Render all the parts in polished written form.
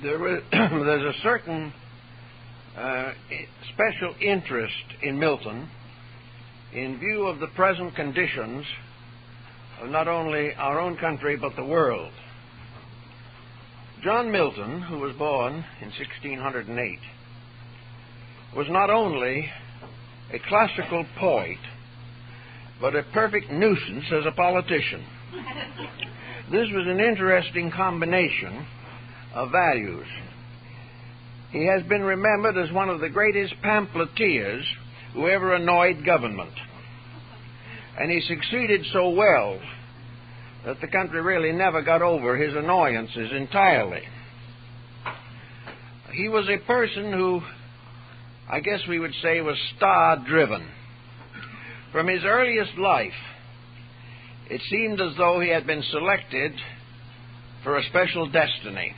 there's a certain special interest in Milton in view of the present conditions of not only our own country but the world. John Milton, who was born in 1608, was not only a classical poet, but a perfect nuisance as a politician. This was an interesting combination of values. He has been remembered as one of the greatest pamphleteers who ever annoyed government. And he succeeded so well that the country really never got over his annoyances entirely. He was a person who, I guess we would say, was star-driven. From his earliest life, it seemed as though he had been selected for a special destiny.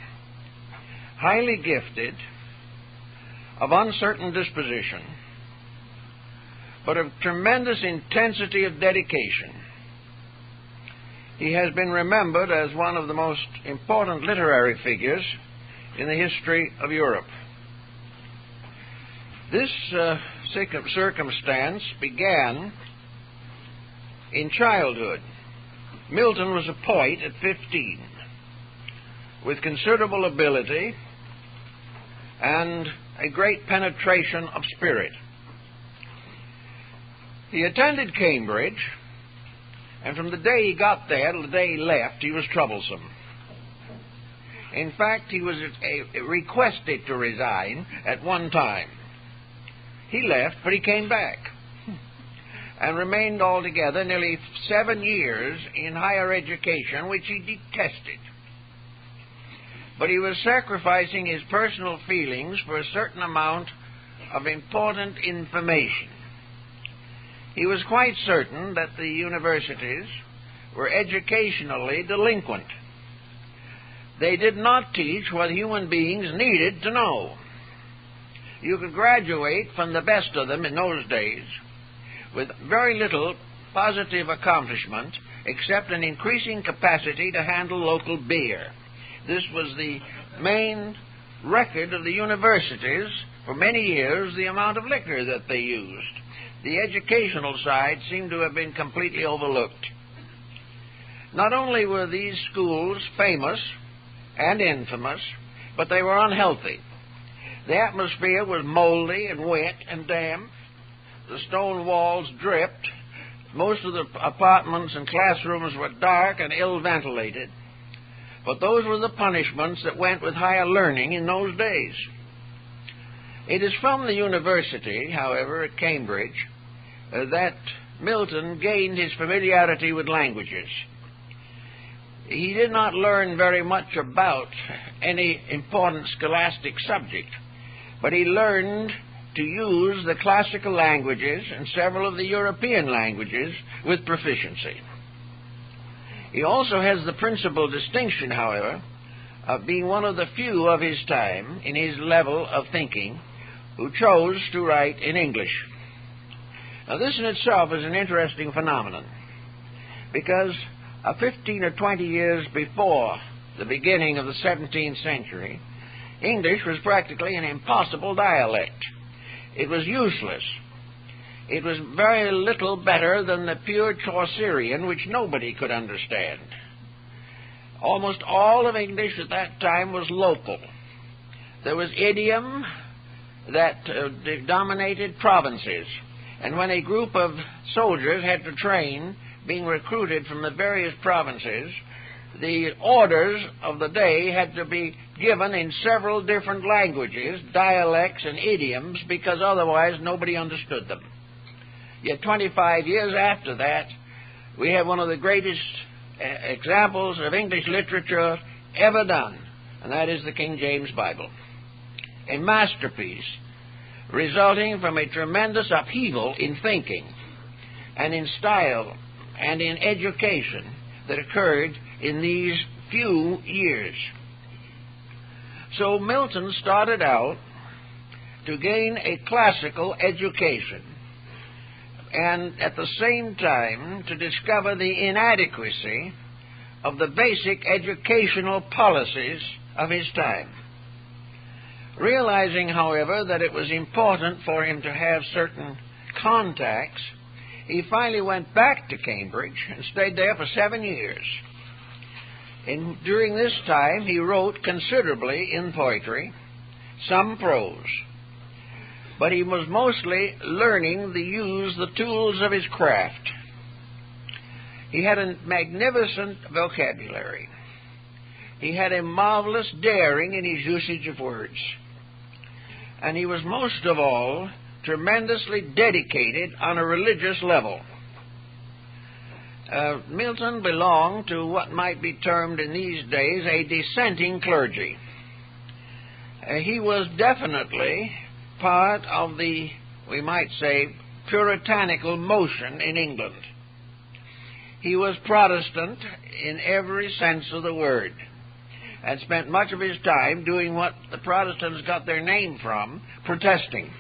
Highly gifted, of uncertain disposition, but of tremendous intensity of dedication, he has been remembered as one of the most important literary figures in the history of Europe. This circumstance began in childhood. Milton was a poet at 15, with considerable ability and a great penetration of spirit. He attended Cambridge, and from the day he got there till the day he left, he was troublesome. In fact, he was requested to resign at one time. He left, but he came back and remained altogether nearly 7 years in higher education, which he detested. But he was sacrificing his personal feelings for a certain amount of important information. He was quite certain that the universities were educationally delinquent. They did not teach what human beings needed to know. You could graduate from the best of them in those days with very little positive accomplishment except an increasing capacity to handle local beer. This was the main record of the universities for many years, the amount of liquor that they used. The educational side seemed to have been completely overlooked. Not only were these schools famous and infamous, but they were unhealthy. The atmosphere was moldy and wet and damp. The stone walls dripped. Most of the apartments and classrooms were dark and ill-ventilated. But those were the punishments that went with higher learning in those days. It is from the university, however, at Cambridge, that Milton gained his familiarity with languages. He did not learn very much about any important scholastic subject, but he learned to use the classical languages and several of the European languages with proficiency. He also has the principal distinction, however, of being one of the few of his time in his level of thinking who chose to write in English. Now, this in itself is an interesting phenomenon, because 15 or 20 years before the beginning of the 17th century, English was practically an impossible dialect. It was useless. It was very little better than the pure Chaucerian, which nobody could understand. Almost all of English at that time was local. There was idiom that dominated provinces. And when a group of soldiers had to train, being recruited from the various provinces, the orders of the day had to be given in several different languages, dialects and idioms, because otherwise nobody understood them. Yet 25 years after that, we have one of the greatest examples of English literature ever done, and that is the King James Bible. A masterpiece resulting from a tremendous upheaval in thinking and in style and in education that occurred in these few years. So Milton started out to gain a classical education and at the same time to discover the inadequacy of the basic educational policies of his time. Realizing, however, that it was important for him to have certain contacts, he finally went back to Cambridge and stayed there for 7 years. And during this time, he wrote considerably in poetry, some prose. But he was mostly learning to use the tools of his craft. He had a magnificent vocabulary. He had a marvelous daring in his usage of words. And he was most of all tremendously dedicated on a religious level. Milton belonged to what might be termed in these days a dissenting clergy. He was definitely part of the, we might say, puritanical motion in England. He was Protestant in every sense of the word, and spent much of his time doing what the Protestants got their name from, protesting.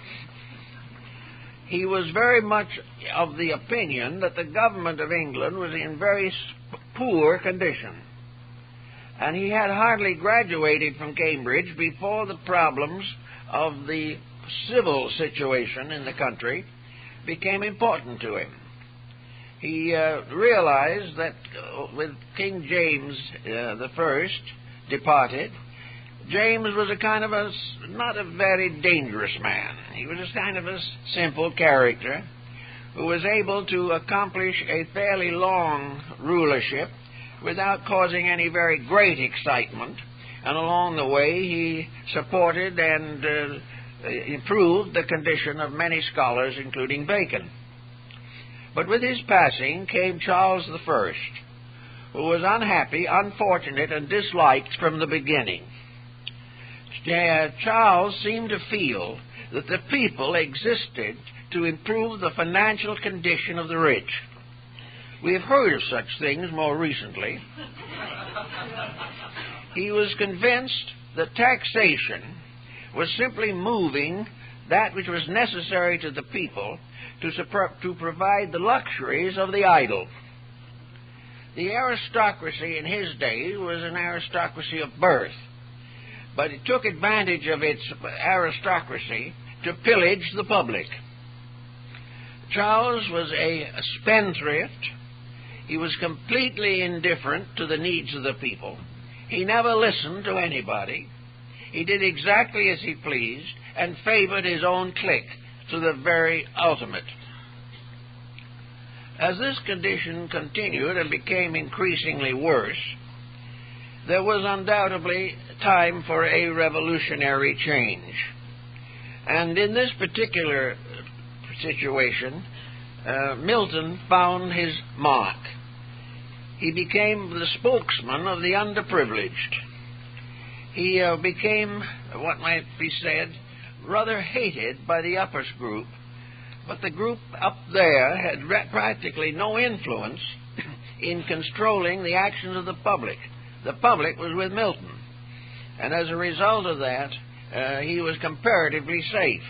He was very much of the opinion that the government of England was in very poor condition, and he had hardly graduated from Cambridge before the problems of the civil situation in the country became important to him. He realized that with King James I departed, James was a kind of not a very dangerous man. He was a kind of a simple character who was able to accomplish a fairly long rulership without causing any very great excitement, and along the way he supported and improved the condition of many scholars, including Bacon. But with his passing came Charles I, who was unhappy, unfortunate, and disliked from the beginning. Charles seemed to feel that the people existed to improve the financial condition of the rich. We have heard of such things more recently. He was convinced that taxation was simply moving that which was necessary to the people to provide the luxuries of the idle. The aristocracy in his day was an aristocracy of birth, but it took advantage of its aristocracy to pillage the public. Charles was a spendthrift. He was completely indifferent to the needs of the people. He never listened to anybody. He did exactly as he pleased and favored his own clique to the very ultimate. As this condition continued and became increasingly worse, there was undoubtedly time for a revolutionary change. And in this particular situation, Milton found his mark. He became the spokesman of the underprivileged. He became, what might be said, rather hated by the upper group, but the group up there had practically no influence in controlling the actions of the public. The public was with Milton, and as a result of that, he was comparatively safe.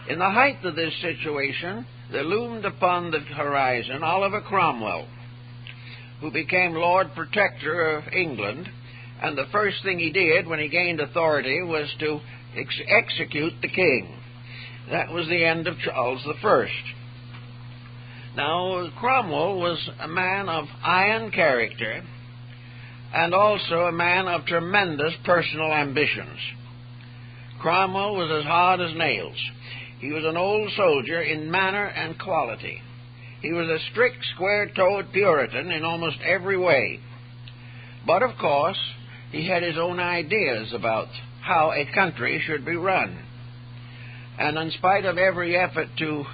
In the height of this situation, there loomed upon the horizon Oliver Cromwell, who became Lord Protector of England, and the first thing he did when he gained authority was to execute the king. That was the end of Charles I. Now, Cromwell was a man of iron character and also a man of tremendous personal ambitions. Cromwell was as hard as nails. He was an old soldier in manner and quality. He was a strict, square-toed Puritan in almost every way. But, of course, he had his own ideas about how a country should be run. And in spite of every effort to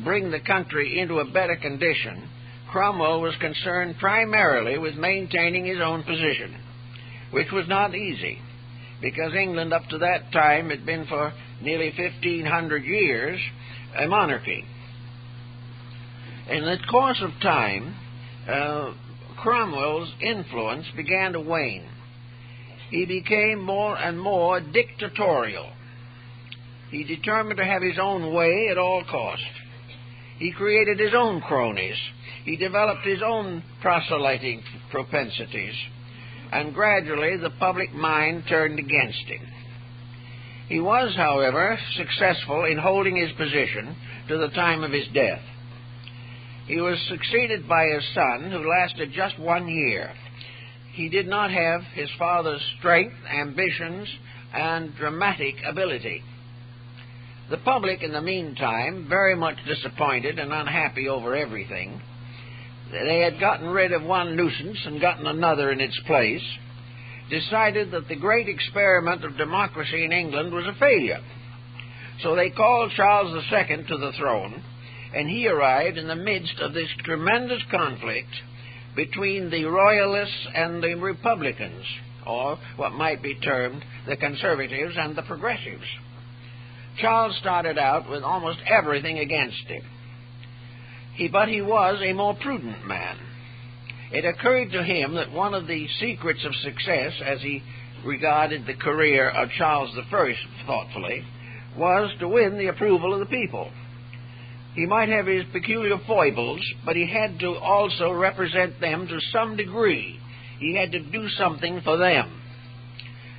bring the country into a better condition, Cromwell was concerned primarily with maintaining his own position, which was not easy, because England up to that time had been for nearly 1,500 years a monarchy. In the course of time, Cromwell's influence began to wane. He became more and more dictatorial. He determined to have his own way at all cost. He created his own cronies. He developed his own proselyting propensities. And gradually the public mind turned against him. He was, however, successful in holding his position to the time of his death. He was succeeded by his son, who lasted just 1 year. He did not have his father's strength, ambitions, and dramatic ability. The public, in the meantime, very much disappointed and unhappy over everything. They had gotten rid of one nuisance and gotten another in its place, decided that the great experiment of democracy in England was a failure. So they called Charles II to the throne, and he arrived in the midst of this tremendous conflict between the royalists and the republicans, or what might be termed the conservatives and the progressives. Charles started out with almost everything against him. But he was a more prudent man. It occurred to him that one of the secrets of success, as he regarded the career of Charles I thoughtfully, was to win the approval of the people. He might have his peculiar foibles, but he had to also represent them to some degree. He had to do something for them,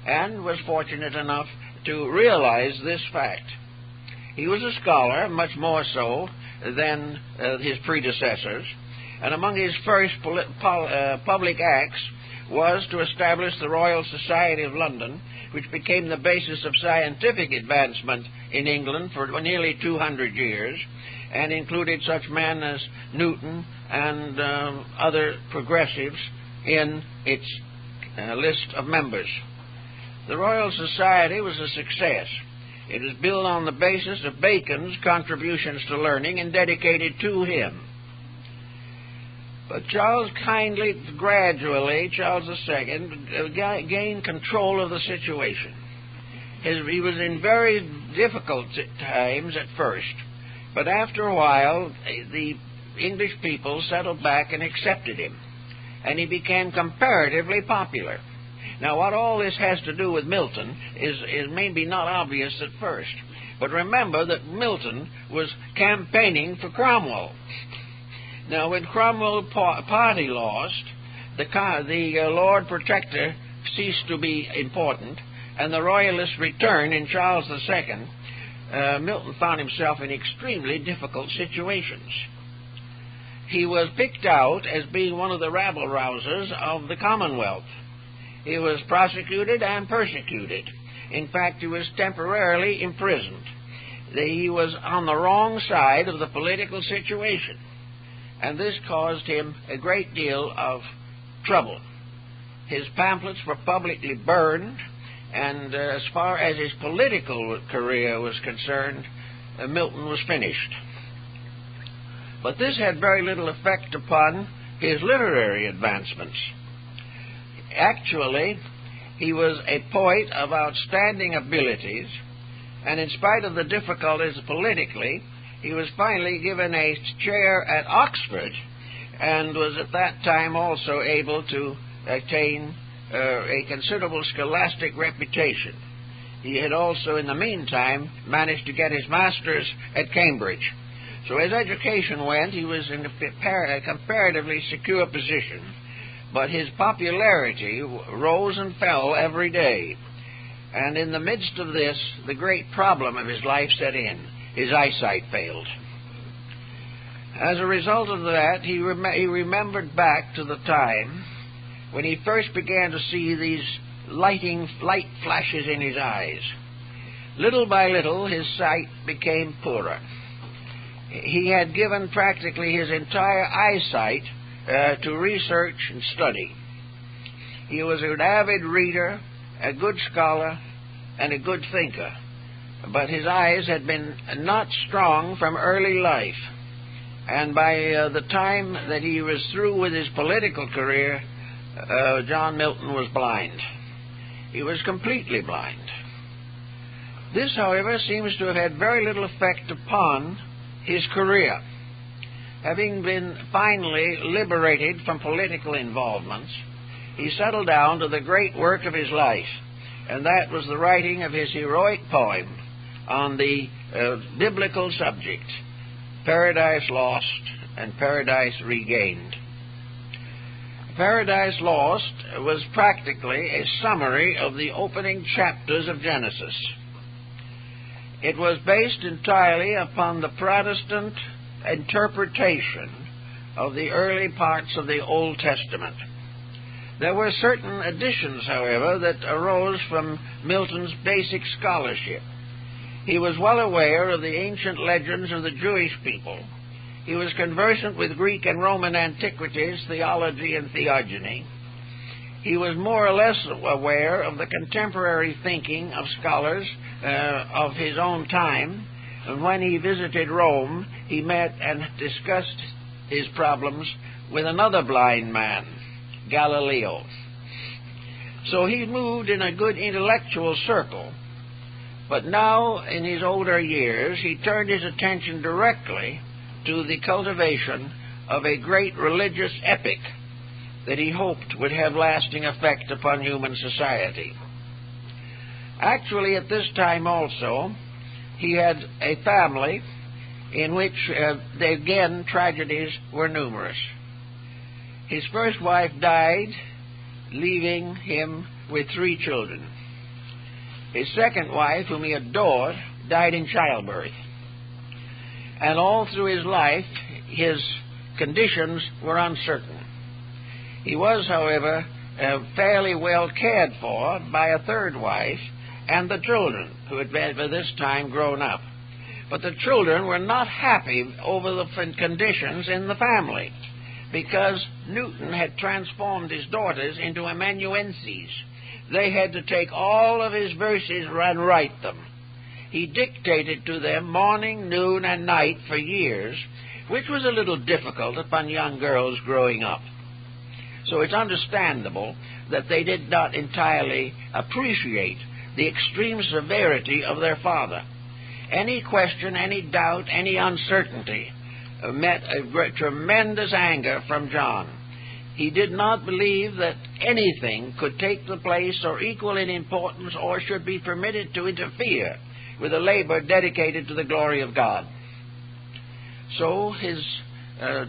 and was fortunate enough to realize this fact. He was a scholar, much more so than his predecessors, and among his first public acts was to establish the Royal Society of London, which became the basis of scientific advancement in England for nearly 200 years, and included such men as Newton and other progressives in its list of members. The Royal Society was a success. It was built on the basis of Bacon's contributions to learning and dedicated to him. But Charles gradually, Charles II, gained control of the situation. He was in very difficult times at first, but after a while the English people settled back and accepted him, and he became comparatively popular. Now, what all this has to do with Milton is maybe not obvious at first, but remember that Milton was campaigning for Cromwell. Now, when Cromwell's party lost, the Lord Protector ceased to be important, and the Royalists returned in Charles II, Milton found himself in extremely difficult situations. He was picked out as being one of the rabble-rousers of the Commonwealth. He was prosecuted and persecuted. In fact, he was temporarily imprisoned. He was on the wrong side of the political situation, and this caused him a great deal of trouble. His pamphlets were publicly burned, and as far as his political career was concerned, Milton was finished. But this had very little effect upon his literary advancements. Actually, he was a poet of outstanding abilities, and in spite of the difficulties politically, he was finally given a chair at Oxford, and was at that time also able to attain a considerable scholastic reputation. He had also, in the meantime, managed to get his master's at Cambridge. So as education went, he was in a comparatively secure position, but his popularity rose and fell every day. And in the midst of this, the great problem of his life set in. His eyesight failed. As a result of that, he remembered back to the time when he first began to see these light flashes in his eyes. Little by little, his sight became poorer. He had given practically his entire eyesight to research and study. He was an avid reader, a good scholar, and a good thinker, but his eyes had been not strong from early life, and by the time that he was through with his political career, John Milton was blind. He was completely blind. This, however, seems to have had very little effect upon his career. Having been finally liberated from political involvements, he settled down to the great work of his life, and that was the writing of his heroic poem on the biblical subject, Paradise Lost and Paradise Regained. Paradise Lost was practically a summary of the opening chapters of Genesis. It was based entirely upon the Protestant interpretation of the early parts of the Old Testament. There were certain additions, however, that arose from Milton's basic scholarship. He was well aware of the ancient legends of the Jewish people. He was conversant with Greek and Roman antiquities, theology, and theogony. He was more or less aware of the contemporary thinking of scholars of his own time, and when he visited Rome, he met and discussed his problems with another blind man, Galileo. So he moved in a good intellectual circle, but now, in his older years, he turned his attention directly to the cultivation of a great religious epic that he hoped would have lasting effect upon human society. Actually, at this time also, he had a family in which, again, tragedies were numerous. His first wife died, leaving him with 3 children. His second wife, whom he adored, died in childbirth. And all through his life, his conditions were uncertain. He was, however, fairly well cared for by a third wife and the children, who had by this time grown up. But the children were not happy over the conditions in the family, because Newton had transformed his daughters into amanuenses. They had to take all of his verses and write them. He dictated to them morning, noon, and night for years, which was a little difficult upon young girls growing up. So it's understandable that they did not entirely appreciate the extreme severity of their father. Any question, any doubt, any uncertainty met a tremendous anger from John. He did not believe that anything could take the place or equal in importance or should be permitted to interfere with a labor dedicated to the glory of God. So his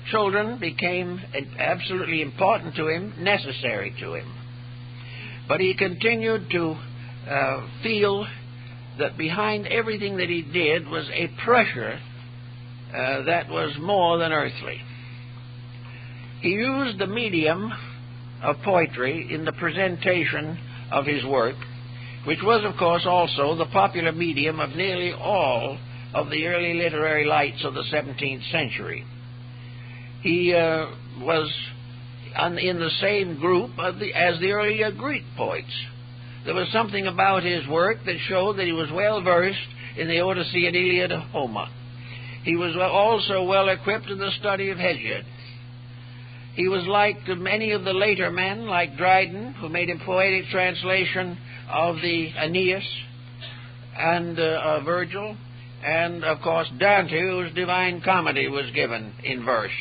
children became absolutely important to him, necessary to him. But he continued to feel that behind everything that he did was a pressure that was more than earthly. He used the medium of poetry in the presentation of his work, which was, of course, also the popular medium of nearly all of the early literary lights of the 17th century. He was in the same group as the earlier Greek poets. There was something about his work that showed that he was well versed in the Odyssey and Iliad of Homer. He was also well equipped in the study of Hesiod. He was like many of the later men, like Dryden, who made a poetic translation of the Aeneas and Virgil, and, of course, Dante, whose Divine Comedy was given in verse.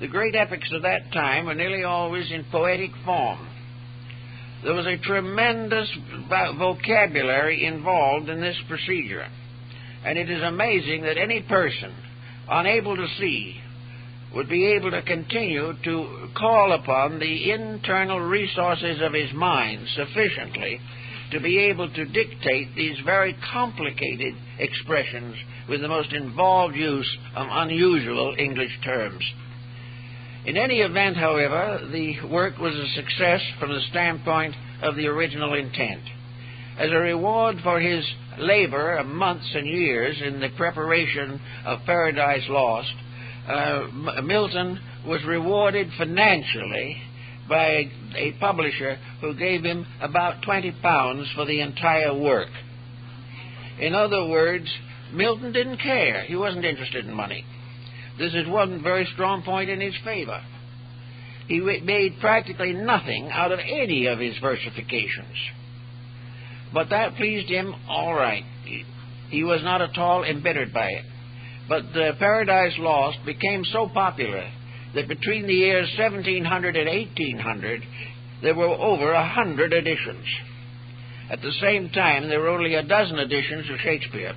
The great epics of that time were nearly always in poetic form. There was a tremendous vocabulary involved in this procedure, and it is amazing that any person unable to see would be able to continue to call upon the internal resources of his mind sufficiently to be able to dictate these very complicated expressions with the most involved use of unusual English terms. In any event, however, the work was a success from the standpoint of the original intent. As a reward for his labor of months and years in the preparation of Paradise Lost, Milton was rewarded financially by a publisher who gave him about £20 for the entire work. In other words, Milton didn't care. He wasn't interested in money. This is one very strong point in his favor. He made practically nothing out of any of his versifications. But that pleased him all right. He was not at all embittered by it. But Paradise Lost became so popular that between the years 1700 and 1800, there were over 100 editions. At the same time, there were only a dozen editions of Shakespeare.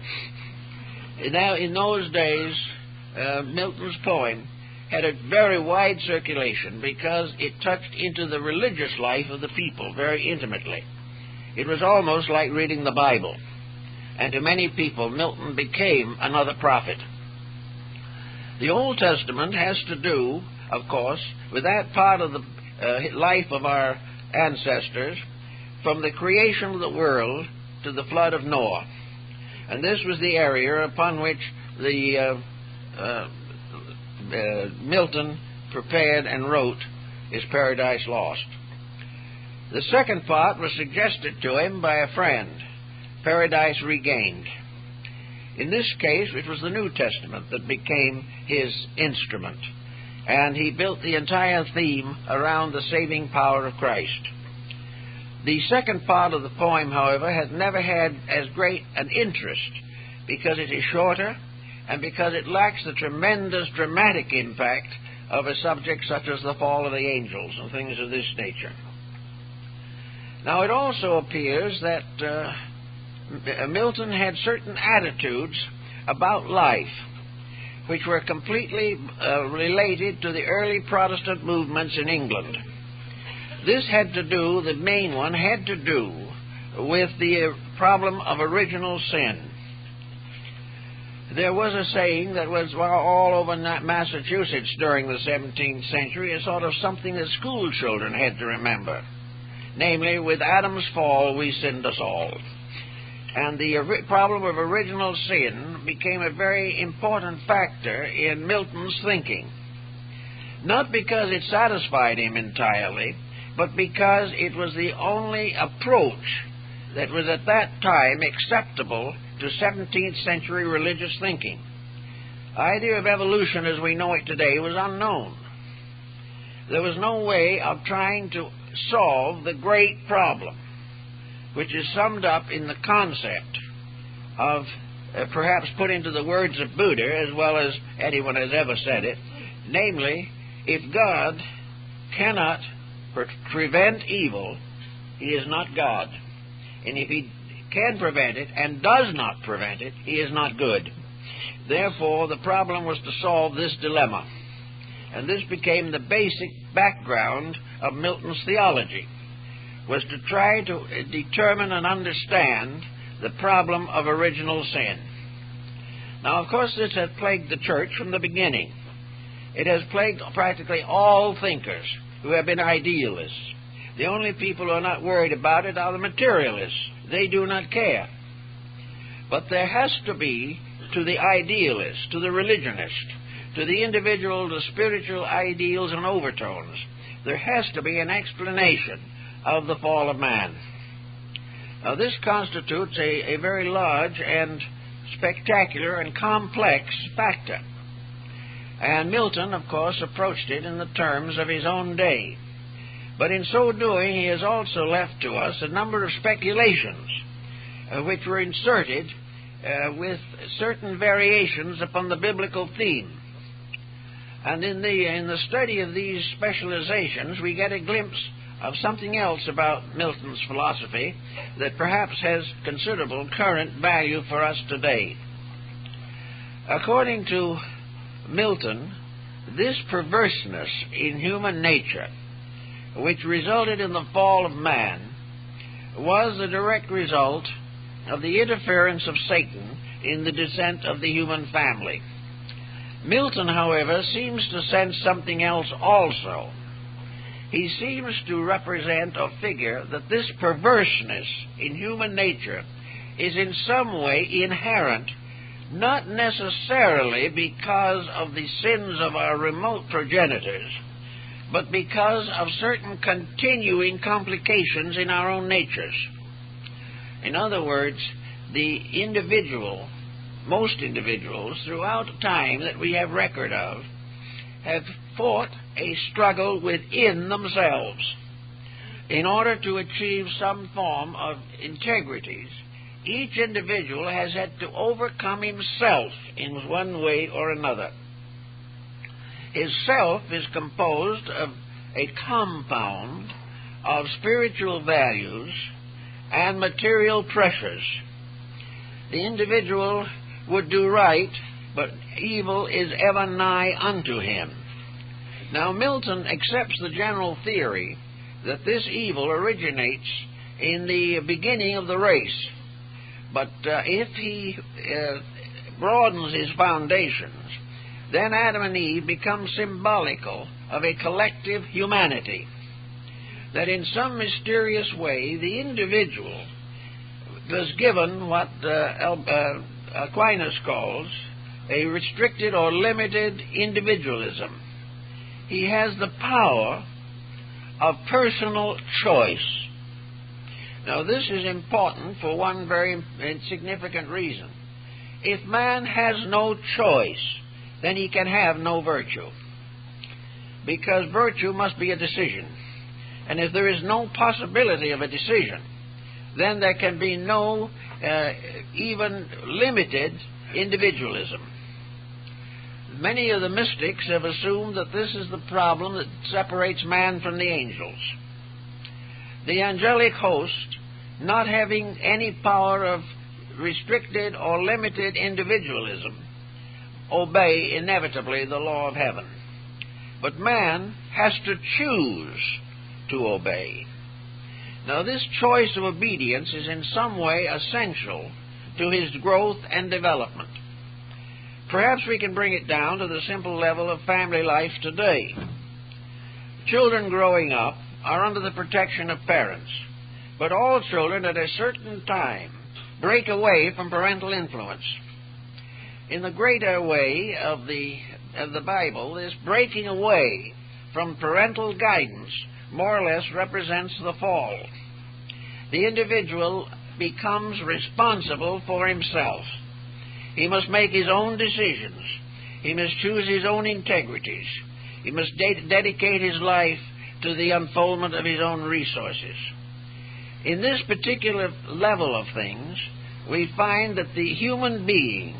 Now, in those days, Milton's poem had a very wide circulation because it touched into the religious life of the people very intimately. It was almost like reading the Bible. and to many people Milton became another prophet. The Old Testament has to do, of course, with that part of the life of our ancestors, from the creation of the world to the flood of Noah. And this was the area upon which the Milton prepared and wrote his Paradise Lost. The second part was suggested to him by a friend, Paradise Regained. In this case, it was the New Testament that became his instrument, and he built the entire theme around the saving power of Christ. The second part of the poem, however, has never had as great an interest because it is shorter and because it lacks the tremendous dramatic impact of a subject such as the fall of the angels and things of this nature. Now, it also appears that Milton had certain attitudes about life which were completely related to the early Protestant movements in England. This had to do, the main one had to do with the problem of original sin. There was a saying that was all over Massachusetts during the 17th century, a sort of something that school children had to remember. Namely, with Adam's fall, we sinned us all. And the problem of original sin became a very important factor in Milton's thinking. Not because it satisfied him entirely, but because it was the only approach that was at that time acceptable to 17th century religious thinking. The idea of evolution as we know it today was unknown. There was no way of trying to solve the great problem, which is summed up in the concept of, perhaps put into the words of Buddha as well as anyone has ever said it, namely, if God cannot prevent evil, he is not God. And if he can prevent it and does not prevent it, he is not good. Therefore, the problem was to solve this dilemma. And this became the basic background of Milton's theology, was to try to determine and understand the problem of original sin. Now, of course, this has plagued the church from the beginning. It has plagued practically all thinkers who have been idealists. The only people who are not worried about it are the materialists. They do not care. But there has to be, to the idealist, to the religionist, to the individual, the spiritual ideals and overtones, there has to be an explanation of the fall of man. Now, this constitutes a very large and spectacular and complex factor. And Milton, of course, approached it in the terms of his own day. But in so doing, he has also left to us a number of speculations which were inserted with certain variations upon the biblical theme. And in the study of these specializations, we get a glimpse of something else about Milton's philosophy that perhaps has considerable current value for us today. According to Milton, this perverseness in human nature, which resulted in the fall of man, was the direct result of the interference of Satan in the descent of the human family. Milton, however, seems to sense something else also. He seems to represent or figure that this perverseness in human nature is in some way inherent, not necessarily because of the sins of our remote progenitors, but because of certain continuing complications in our own natures. In other words, the individual, most individuals throughout time that we have record of, have fought a struggle within themselves in order to achieve some form of integrities. Each individual has had to overcome himself in one way or another. His self is composed of a compound of spiritual values and material pressures. The individual would do right, but evil is ever nigh unto him. Now, Milton accepts the general theory that this evil originates in the beginning of the race, But if he broadens his foundations, then Adam and Eve become symbolical of a collective humanity. That in some mysterious way, the individual was given what Aquinas calls a restricted or limited individualism. He has the power of personal choice. Now, this is important for one very significant reason. If man has no choice, then he can have no virtue, because virtue must be a decision. And if there is no possibility of a decision, then there can be no even limited individualism. Many of the mystics have assumed that this is the problem that separates man from the angels. The angelic host, not having any power of restricted or limited individualism, obey inevitably the law of heaven. But man has to choose to obey. Now, this choice of obedience is in some way essential to his growth and development. Perhaps we can bring it down to the simple level of family life today. Children growing up are under the protection of parents, but all children at a certain time break away from parental influence. In the greater way of the Bible, this breaking away from parental guidance more or less represents the fall. The individual becomes responsible for himself. He must make his own decisions. He must choose his own integrities. He must dedicate his life to the unfoldment of his own resources. In this particular level of things, we find that the human being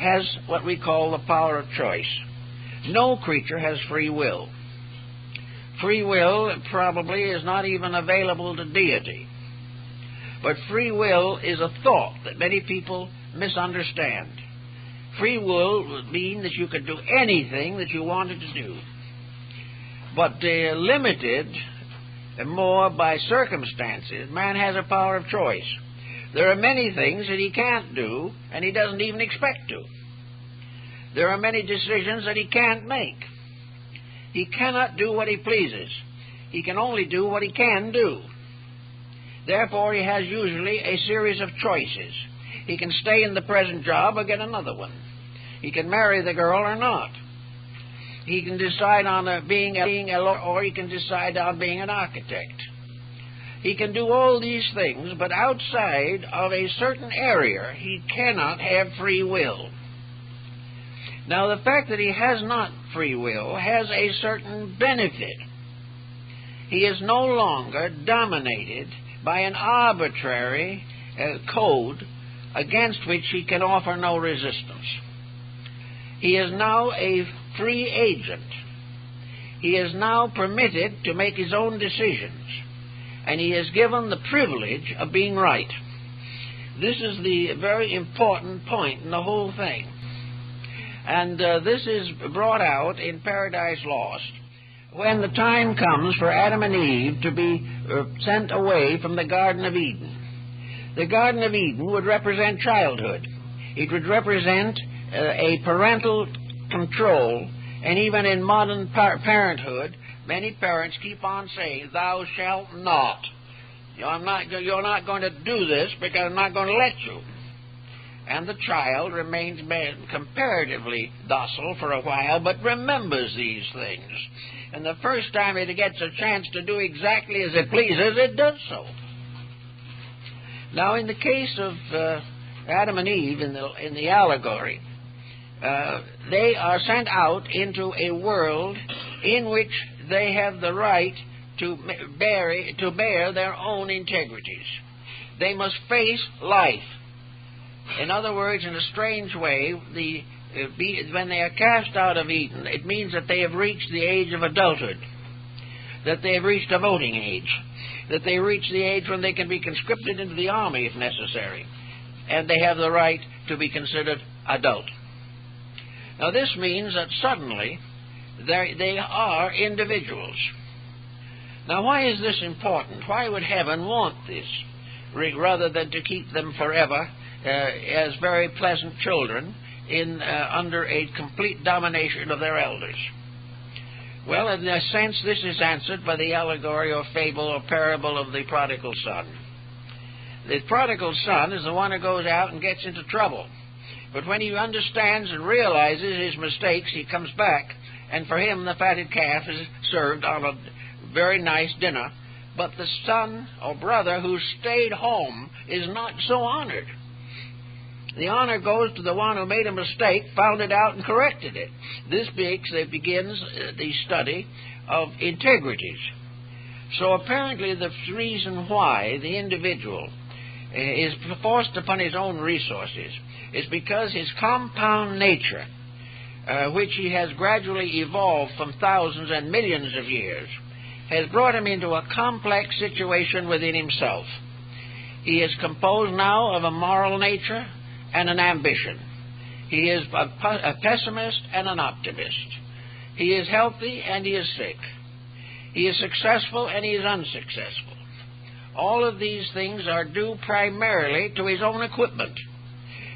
has what we call the power of choice. No creature has free will. Free will probably is not even available to deity. But free will is a thought that many people misunderstand. Free will would mean that you could do anything that you wanted to do. But limited more by circumstances, man has a power of choice. There are many things that he can't do, and he doesn't even expect to. There are many decisions that he can't make. He cannot do what he pleases. He can only do what he can do. Therefore, he has usually a series of choices. He can stay in the present job or get another one. He can marry the girl or not. He can decide on being a lawyer, or he can decide on being an architect. He can do all these things, but outside of a certain area, he cannot have free will. Now, the fact that he has not free will has a certain benefit. He is no longer dominated by an arbitrary code against which he can offer no resistance. He is now a free agent. He is now permitted to make his own decisions, and he is given the privilege of being right. This is the very important point in the whole thing. And this is brought out in Paradise Lost, when the time comes for Adam and Eve to be sent away from the Garden of Eden. The Garden of Eden would represent childhood. It would represent a parental control, and even in modern parenthood, many parents keep on saying, "Thou shalt not." You're not going to do this because I'm not going to let you. And the child remains comparatively docile for a while, but remembers these things. And the first time it gets a chance to do exactly as it pleases, it does so. Now, in the case of Adam and Eve in the allegory, they are sent out into a world in which they have the right to bear their own integrities. They must face life. In other words, in a strange way, when they are cast out of Eden, it means that they have reached the age of adulthood, that they have reached a voting age, that they reach the age when they can be conscripted into the army if necessary, and they have the right to be considered adult. Now, this means that suddenly they are individuals. Now, why is this important? Why would heaven want this? rather than to keep them forever as very pleasant children under a complete domination of their elders. Well, in a sense, this is answered by the allegory or fable or parable of the prodigal son. The prodigal son is the one who goes out and gets into trouble. But when he understands and realizes his mistakes, he comes back, and for him the fatted calf is served on a very nice dinner. But the son or brother who stayed home is not so honored. The honor goes to the one who made a mistake, found it out, and corrected it. This begins the study of integrities. So apparently the reason why the individual is forced upon his own resources is because his compound nature, which he has gradually evolved from thousands and millions of years, has brought him into a complex situation within himself. He is composed now of a moral nature and an ambition. He is a pessimist and an optimist. He is healthy and he is sick. He is successful and he is unsuccessful. All of these things are due primarily to his own equipment,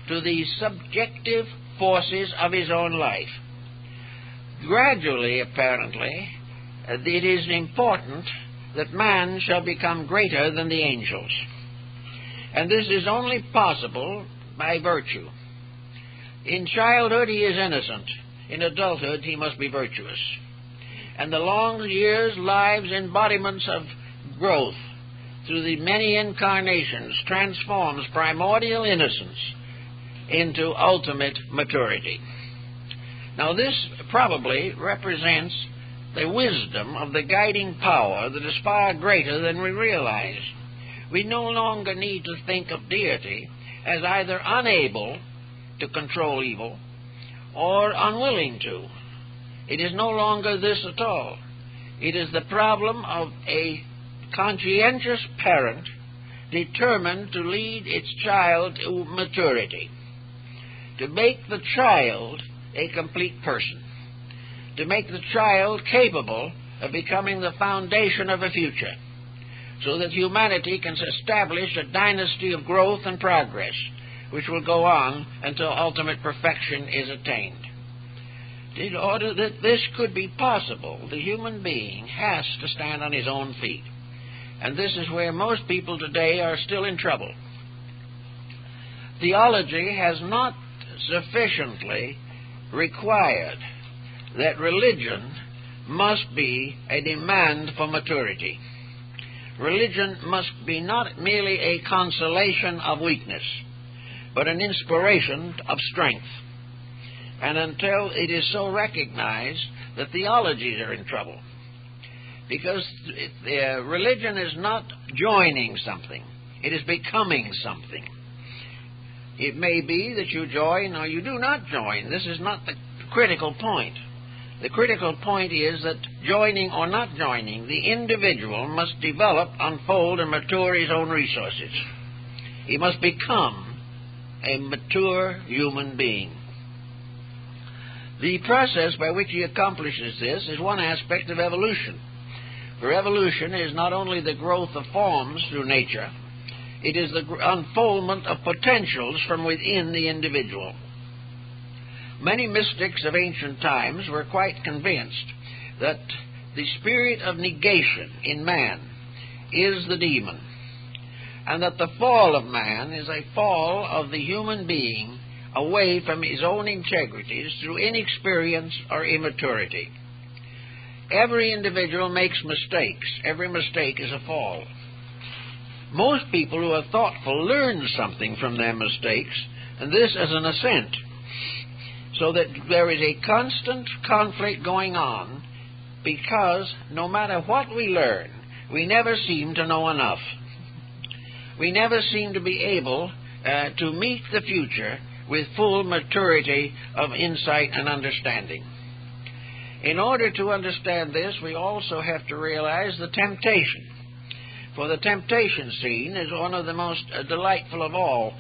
to the subjective forces of his own life. Gradually, apparently, it is important that man shall become greater than the angels. And this is only possible by virtue. In childhood he is innocent. In adulthood he must be virtuous. And the long years, lives, embodiments of growth through the many incarnations transforms primordial innocence into ultimate maturity. Now this probably represents the wisdom of the guiding power that is far greater than we realize. We no longer need to think of deity as either unable to control evil or unwilling to. It is no longer this at all. It is the problem of a conscientious parent determined to lead its child to maturity, to make the child a complete person, to make the child capable of becoming the foundation of a future, so that humanity can establish a dynasty of growth and progress which will go on until ultimate perfection is attained. In order that this could be possible, the human being has to stand on his own feet. And this is where most people today are still in trouble. Theology has not sufficiently required that religion must be a demand for maturity. Religion must be not merely a consolation of weakness, but an inspiration of strength. And until it is so recognized, the theologies are in trouble. Because religion is not joining something, it is becoming something. It may be that you join or you do not join. This is not the critical point. The critical point is that joining or not joining, the individual must develop, unfold, and mature his own resources. He must become a mature human being. The process by which he accomplishes this is one aspect of evolution. For evolution is not only the growth of forms through nature, it is the unfoldment of potentials from within the individual. Many mystics of ancient times were quite convinced that the spirit of negation in man is the demon, and that the fall of man is a fall of the human being away from his own integrities through inexperience or immaturity. Every individual makes mistakes. Every mistake is a fall. Most people who are thoughtful learn something from their mistakes, and this as an ascent, so that there is a constant conflict going on, because no matter what we learn, we never seem to know enough. We never seem to be able to meet the future with full maturity of insight and understanding. In order to understand this, we also have to realize the temptation. For the temptation scene is one of the most delightful of all.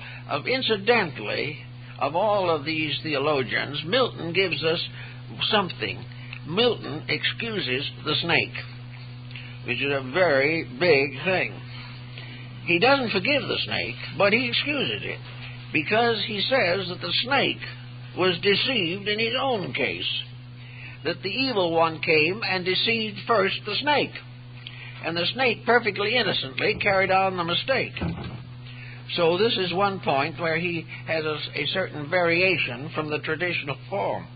Incidentally, of all of these theologians, Milton gives us something. Milton excuses the snake, which is a very big thing. He doesn't forgive the snake, but he excuses it, because he says that the snake was deceived in his own case, that the evil one came and deceived first the snake, and the snake perfectly innocently carried on the mistake. So this is one point where he has a certain variation from the traditional form.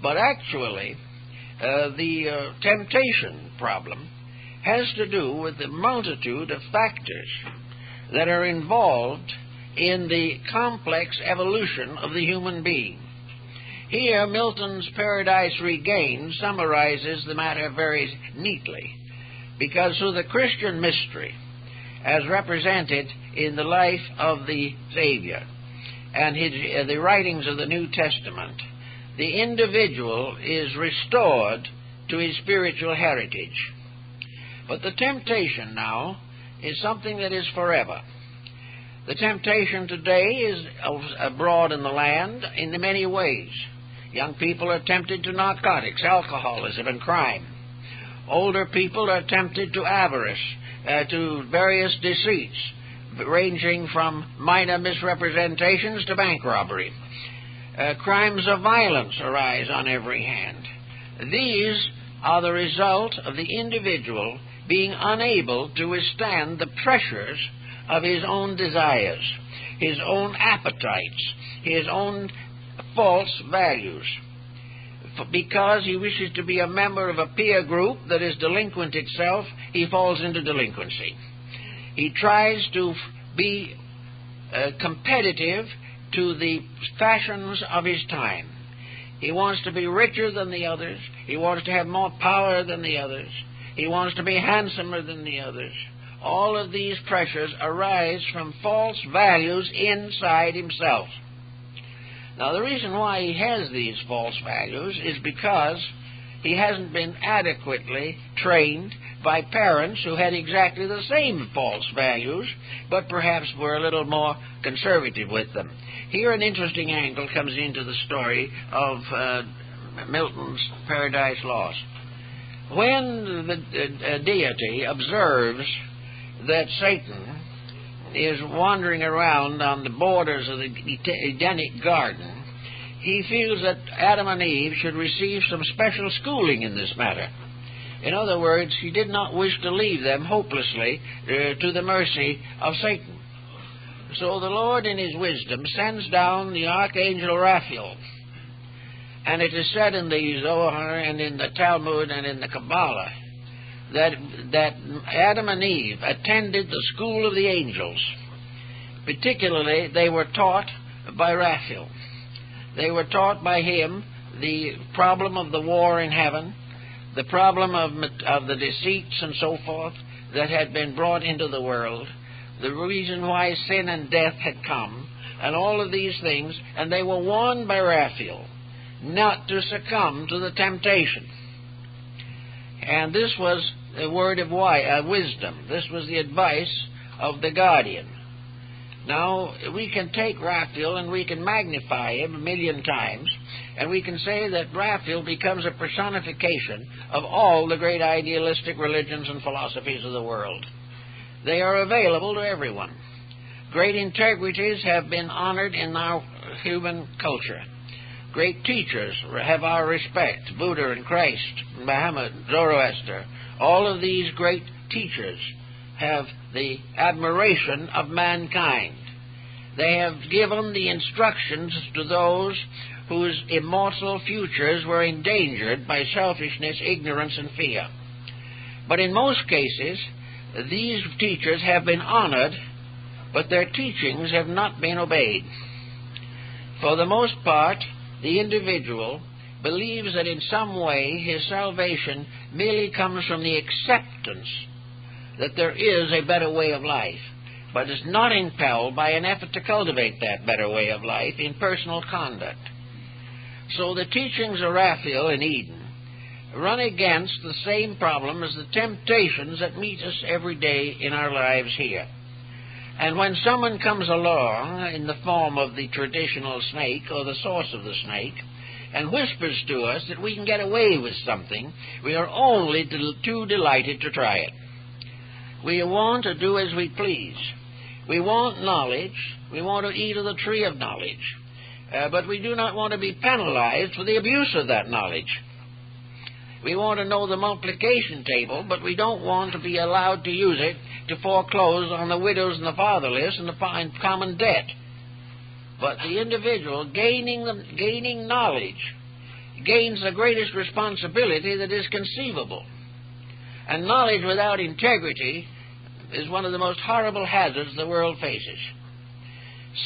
But actually, the temptation problem has to do with the multitude of factors that are involved in the complex evolution of the human being. Here, Milton's Paradise Regained summarizes the matter very neatly, because through the Christian mystery, as represented in the life of the Savior and the writings of the New Testament, the individual is restored to his spiritual heritage. But the temptation now is something that is forever. The temptation today is abroad in the land in many ways. Young people are tempted to narcotics, alcoholism, and crime. Older people are tempted to avarice, to various deceits, ranging from minor misrepresentations to bank robbery. Crimes of violence arise on every hand. These are the result of the individual being unable to withstand the pressures of his own desires, his own appetites, his own false values. Because he wishes to be a member of a peer group that is delinquent itself, he falls into delinquency. He tries to be competitive to the fashions of his time. He wants to be richer than the others. He wants to have more power than the others. He wants to be handsomer than the others. All of these pressures arise from false values inside himself. Now, the reason why he has these false values is because he hasn't been adequately trained by parents who had exactly the same false values, but perhaps were a little more conservative with them. Here an interesting angle comes into the story of Milton's Paradise Lost. When the deity observes that Satan is wandering around on the borders of the Edenic garden, he feels that Adam and Eve should receive some special schooling in this matter. In other words, he did not wish to leave them hopelessly to the mercy of Satan. So the Lord in his wisdom sends down the archangel Raphael. And it is said in the Zohar and in the Talmud and in the Cabala that Adam and Eve attended the school of the angels. Particularly, they were taught by Raphael. They were taught by him the problem of the war in heaven, the problem of the deceits and so forth that had been brought into the world, the reason why sin and death had come, and all of these things, and they were warned by Raphael not to succumb to the temptation. And this was a word of wisdom. This was the advice of the guardian. Now, we can take Raphael and we can magnify him 1,000,000 times, and we can say that Raphael becomes a personification of all the great idealistic religions and philosophies of the world. They are available to everyone. Great integrities have been honored in our human culture. Great teachers have our respect. Buddha and Christ, Muhammad, Zoroaster, all of these great teachers have the admiration of mankind. They have given the instructions to those whose immortal futures were endangered by selfishness, ignorance, and fear. But in most cases, these teachers have been honored, but their teachings have not been obeyed. For the most part, the individual believes that in some way his salvation merely comes from the acceptance that there is a better way of life, but is not impelled by an effort to cultivate that better way of life in personal conduct. So the teachings of Raphael in Eden run against the same problem as the temptations that meet us every day in our lives here. And when someone comes along in the form of the traditional snake or the source of the snake and whispers to us that we can get away with something, we are only too delighted to try it. We want to do as we please. We want knowledge. We want to eat of the tree of knowledge. But we do not want to be penalized for the abuse of that knowledge. We want to know the multiplication table, but we don't want to be allowed to use it to foreclose on the widows and the fatherless and the common debt. But the individual gaining knowledge gains the greatest responsibility that is conceivable. And knowledge without integrity is one of the most horrible hazards the world faces.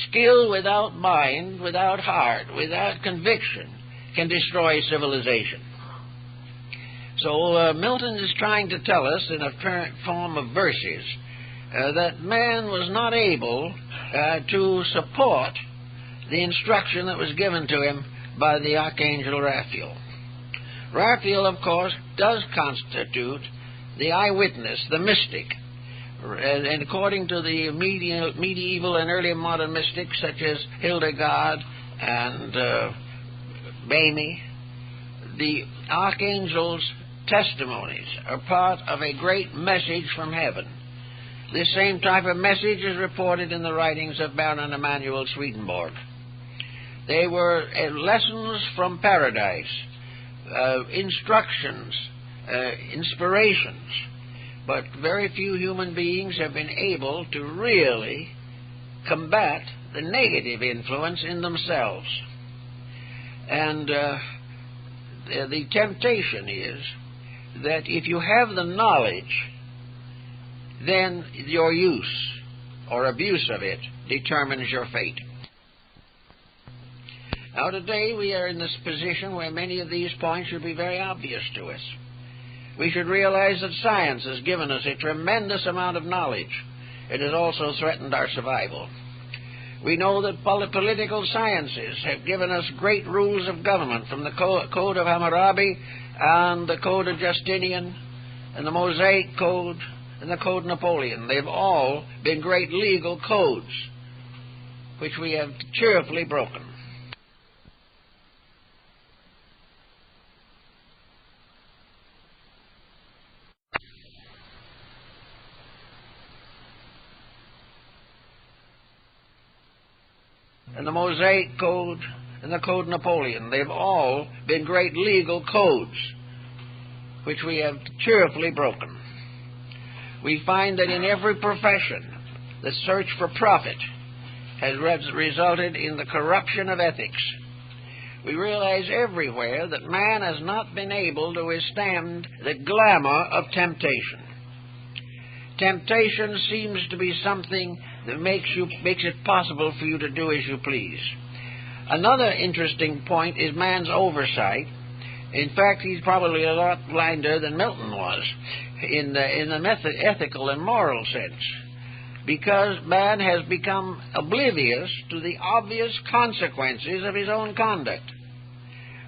Skill without mind, without heart, without conviction can destroy civilization. So Milton is trying to tell us in a form of verses that man was not able to support the instruction that was given to him by the Archangel Raphael. Raphael, of course, does constitute the eyewitness, the mystic. And according to the medieval and early modern mystics such as Hildegard and Bamy, the archangel's testimonies are part of a great message from heaven. This same type of message is reported in the writings of Baron Emanuel Swedenborg. They were lessons from paradise, instructions, inspirations, but very few human beings have been able to really combat the negative influence in themselves. And the temptation is that if you have the knowledge, then your use or abuse of it determines your fate. Now today we are in this position where many of these points should be very obvious to us. We should realize that science has given us a tremendous amount of knowledge. It has also threatened our survival. We know that political sciences have given us great rules of government, from the Code of Hammurabi and the Code of Justinian and the Mosaic Code and the Code Napoleon. They've all been great legal codes which we have cheerfully broken. And the Mosaic Code and the Code Napoleon, they've all been great legal codes which we have cheerfully broken. We find that in every profession, the search for profit has resulted in the corruption of ethics. We realize everywhere that man has not been able to withstand the glamour of temptation. Temptation seems to be something that makes it possible for you to do as you please. Another interesting point is man's oversight. In fact, he's probably a lot blinder than Milton was in the ethical and moral sense, because man has become oblivious to the obvious consequences of his own conduct.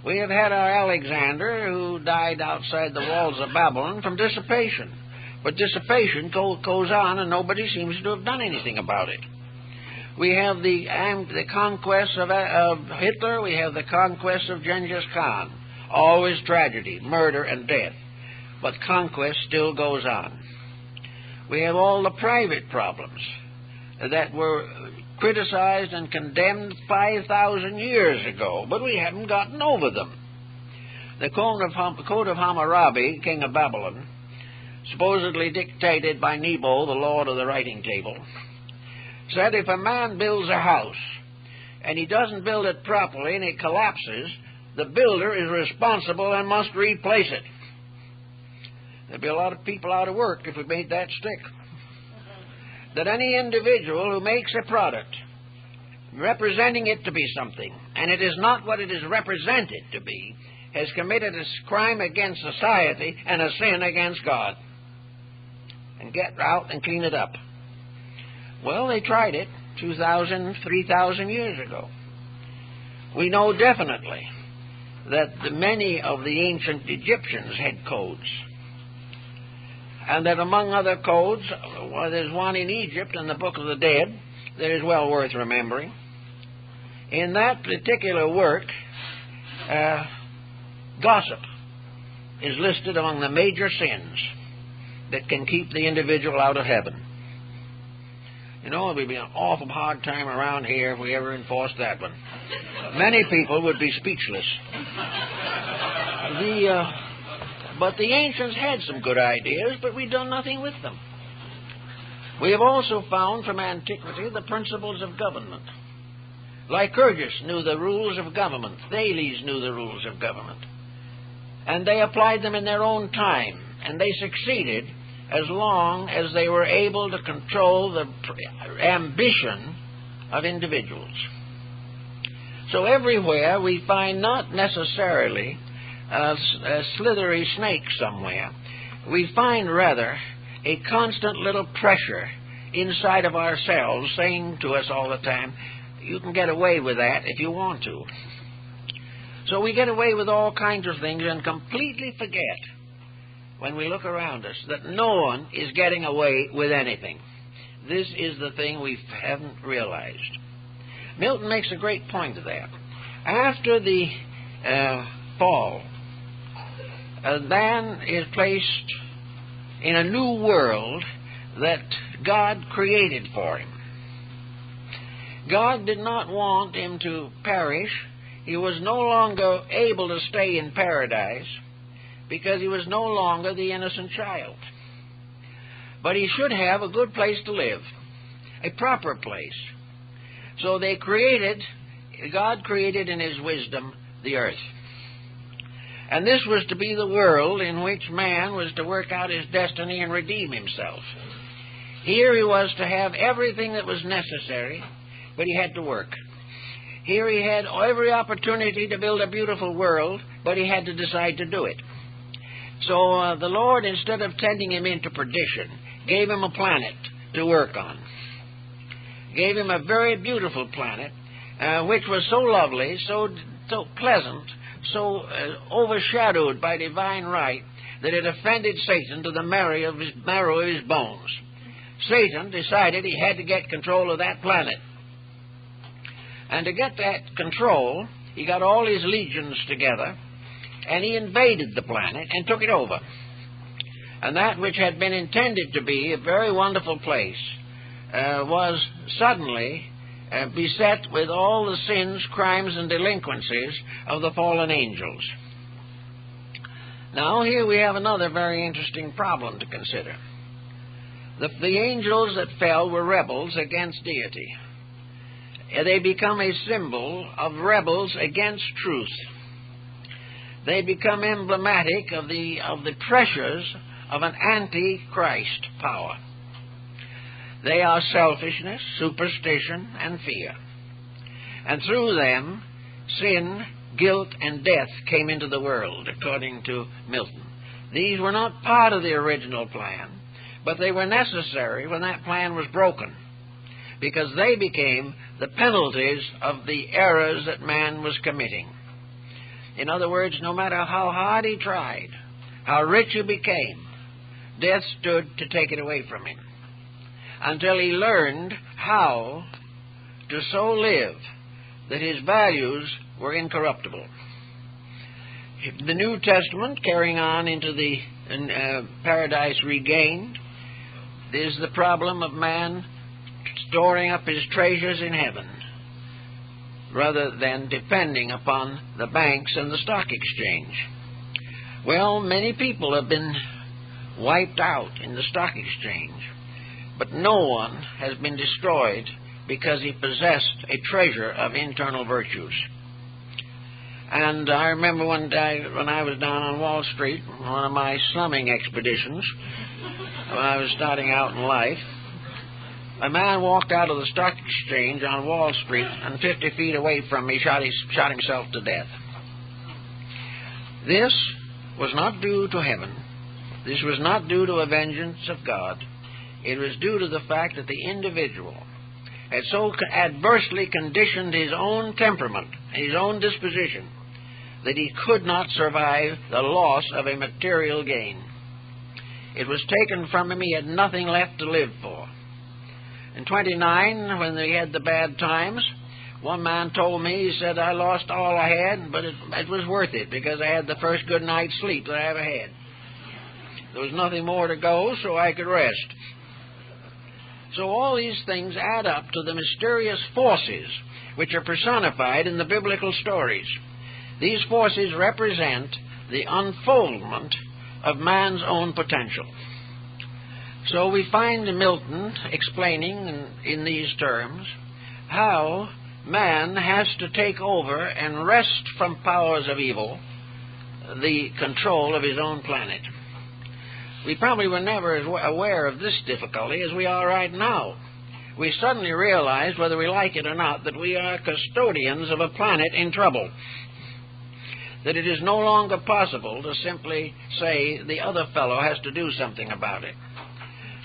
We have had our Alexander, who died outside the walls of Babylon from dissipation. But dissipation goes on, and nobody seems to have done anything about it. We have the conquest of Hitler. We have the conquest of Genghis Khan. Always tragedy, murder, and death. But conquest still goes on. We have all the private problems that were criticized and condemned 5,000 years ago, but we haven't gotten over them. The Code of Hammurabi, king of Babylon, supposedly dictated by Nebo, the lord of the writing table, said if a man builds a house and he doesn't build it properly and it collapses, the builder is responsible and must replace it. There'd be a lot of people out of work if we made that stick. That any individual who makes a product representing it to be something, and it is not what it is represented to be, has committed a crime against society and a sin against God. And get out and clean it up. Well, they tried it 2,000, 3,000 years ago. We know definitely that many of the ancient Egyptians had codes. And that among other codes, there's one in Egypt in the Book of the Dead that is well worth remembering. In that particular work, gossip is listed among the major sins that can keep the individual out of heaven. You know, it would be an awful hard time around here if we ever enforced that one. Many people would be speechless. But the ancients had some good ideas, but we've done nothing with them. We have also found from antiquity the principles of government. Lycurgus knew the rules of government. Thales knew the rules of government. And they applied them in their own time, and they succeeded as long as they were able to control the ambition of individuals. So everywhere we find not necessarily a slithery snake somewhere. We find rather a constant little pressure inside of ourselves saying to us all the time, you can get away with that if you want to. So we get away with all kinds of things and completely forget, when we look around us, that no one is getting away with anything. This is the thing we haven't realized. Milton makes a great point of that. After the fall, man is placed in a new world that God created for him. God did not want him to perish. He was no longer able to stay in paradise because he was no longer the innocent child. But he should have a good place to live, a proper place. So God created in his wisdom the earth. And this was to be the world in which man was to work out his destiny and redeem himself. Here he was to have everything that was necessary, but he had to work. Here he had every opportunity to build a beautiful world, but he had to decide to do it. So the Lord, instead of sending him into perdition, gave him a planet to work on. Gave him a very beautiful planet, which was so lovely, so pleasant, so overshadowed by divine right, that it offended Satan to the marrow of his bones. Satan decided he had to get control of that planet. And to get that control, he got all his legions together, and he invaded the planet and took it over. And that which had been intended to be a very wonderful place was suddenly beset with all the sins, crimes, and delinquencies of the fallen angels. Now, here we have another very interesting problem to consider. The angels that fell were rebels against deity. They become a symbol of rebels against truth. They become emblematic of the pressures of an anti-Christ power. They are selfishness, superstition, and fear. And through them, sin, guilt, and death came into the world, according to Milton. These were not part of the original plan, but they were necessary when that plan was broken, because they became the penalties of the errors that man was committing. In other words, no matter how hard he tried, how rich he became, death stood to take it away from him, until he learned how to so live that his values were incorruptible. The New Testament, carrying on into the Paradise Regained, is the problem of man storing up his treasures in heaven, rather than depending upon the banks and the stock exchange. Well, many people have been wiped out in the stock exchange, but no one has been destroyed because he possessed a treasure of internal virtues. And I remember one day when I was down on Wall Street, one of my slumming expeditions, when I was starting out in life, a man walked out of the stock exchange on Wall Street, and 50 feet away from me shot himself to death. This was not due to heaven. This was not due to a vengeance of God. It was due to the fact that the individual had so adversely conditioned his own temperament, his own disposition, that he could not survive the loss of a material gain. It was taken from him. He had nothing left to live for. In 29, when they had the bad times, one man told me, he said, I lost all I had, but it was worth it because I had the first good night's sleep that I ever had. There was nothing more to go, so I could rest. So all these things add up to the mysterious forces which are personified in the biblical stories. These forces represent the unfoldment of man's own potential. So we find Milton explaining in these terms how man has to take over and wrest from powers of evil the control of his own planet. We probably were never as aware of this difficulty as we are right now. We suddenly realize, whether we like it or not, that we are custodians of a planet in trouble. That it is no longer possible to simply say the other fellow has to do something about it.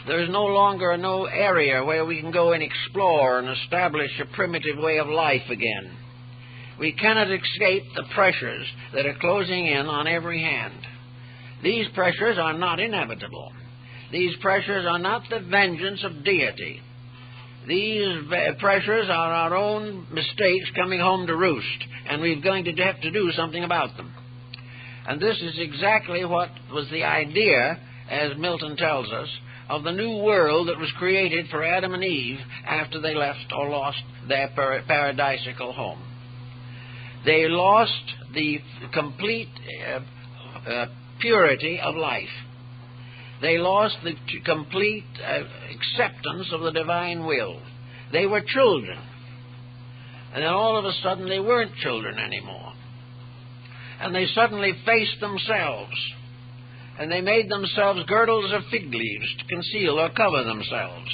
There is no longer no area where we can go and explore and establish a primitive way of life again. We cannot escape the pressures that are closing in on every hand. These pressures are not inevitable. These pressures are not the vengeance of deity. These pressures are our own mistakes coming home to roost, and we're going to have to do something about them. And this is exactly what was the idea, as Milton tells us, of the new world that was created for Adam and Eve after they left or lost their paradisical home. They lost the complete purity of life. They lost the complete acceptance of the divine will. They were children. And then all of a sudden they weren't children anymore. And they suddenly faced themselves. And they made themselves girdles of fig leaves to conceal or cover themselves.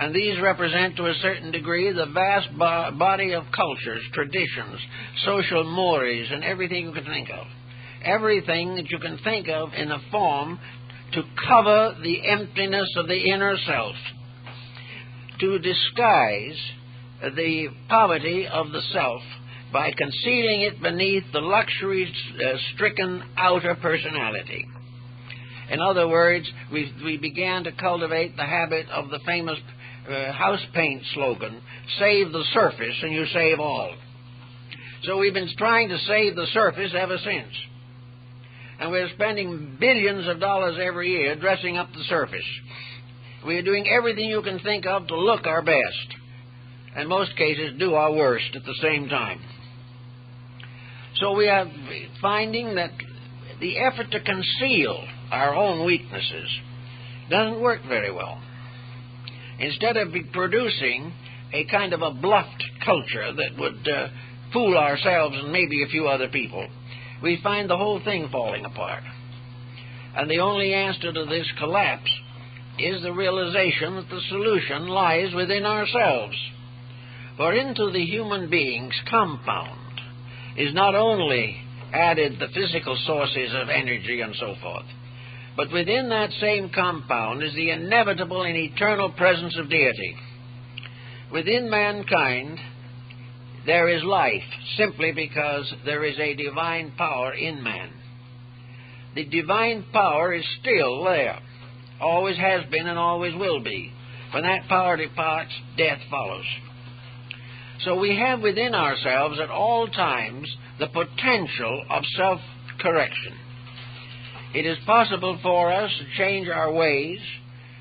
And these represent to a certain degree the vast body of cultures, traditions, social mores, and everything you can think of. Everything that you can think of in a form to cover the emptiness of the inner self, to disguise the poverty of the self by concealing it beneath the luxury-stricken outer personality. In other words, we began to cultivate the habit of the famous house paint slogan, save the surface and you save all. So we've been trying to save the surface ever since. And we're spending billions of dollars every year dressing up the surface. We're doing everything you can think of to look our best. In most cases, do our worst at the same time. So we are finding that the effort to conceal our own weaknesses doesn't work very well. Instead of producing a kind of a bluffed culture that would fool ourselves and maybe a few other people, we find the whole thing falling apart. And the only answer to this collapse is the realization that the solution lies within ourselves. For into the human being's compound is not only added the physical sources of energy and so forth, but within that same compound is the inevitable and eternal presence of deity. Within mankind there is life, simply because there is a divine power in man. The divine power is still there, always has been and always will be. When that power departs, death follows. So we have within ourselves at all times the potential of self-correction. It is possible for us to change our ways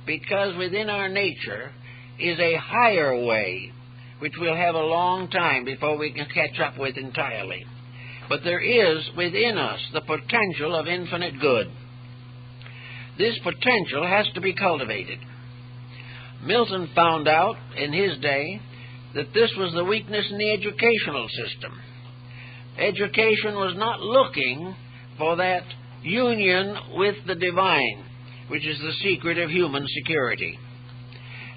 because within our nature is a higher way which we'll have a long time before we can catch up with entirely. But there is within us the potential of infinite good. This potential has to be cultivated. Milton found out in his day that this was the weakness in the educational system. Education was not looking for that union with the divine, which is the secret of human security.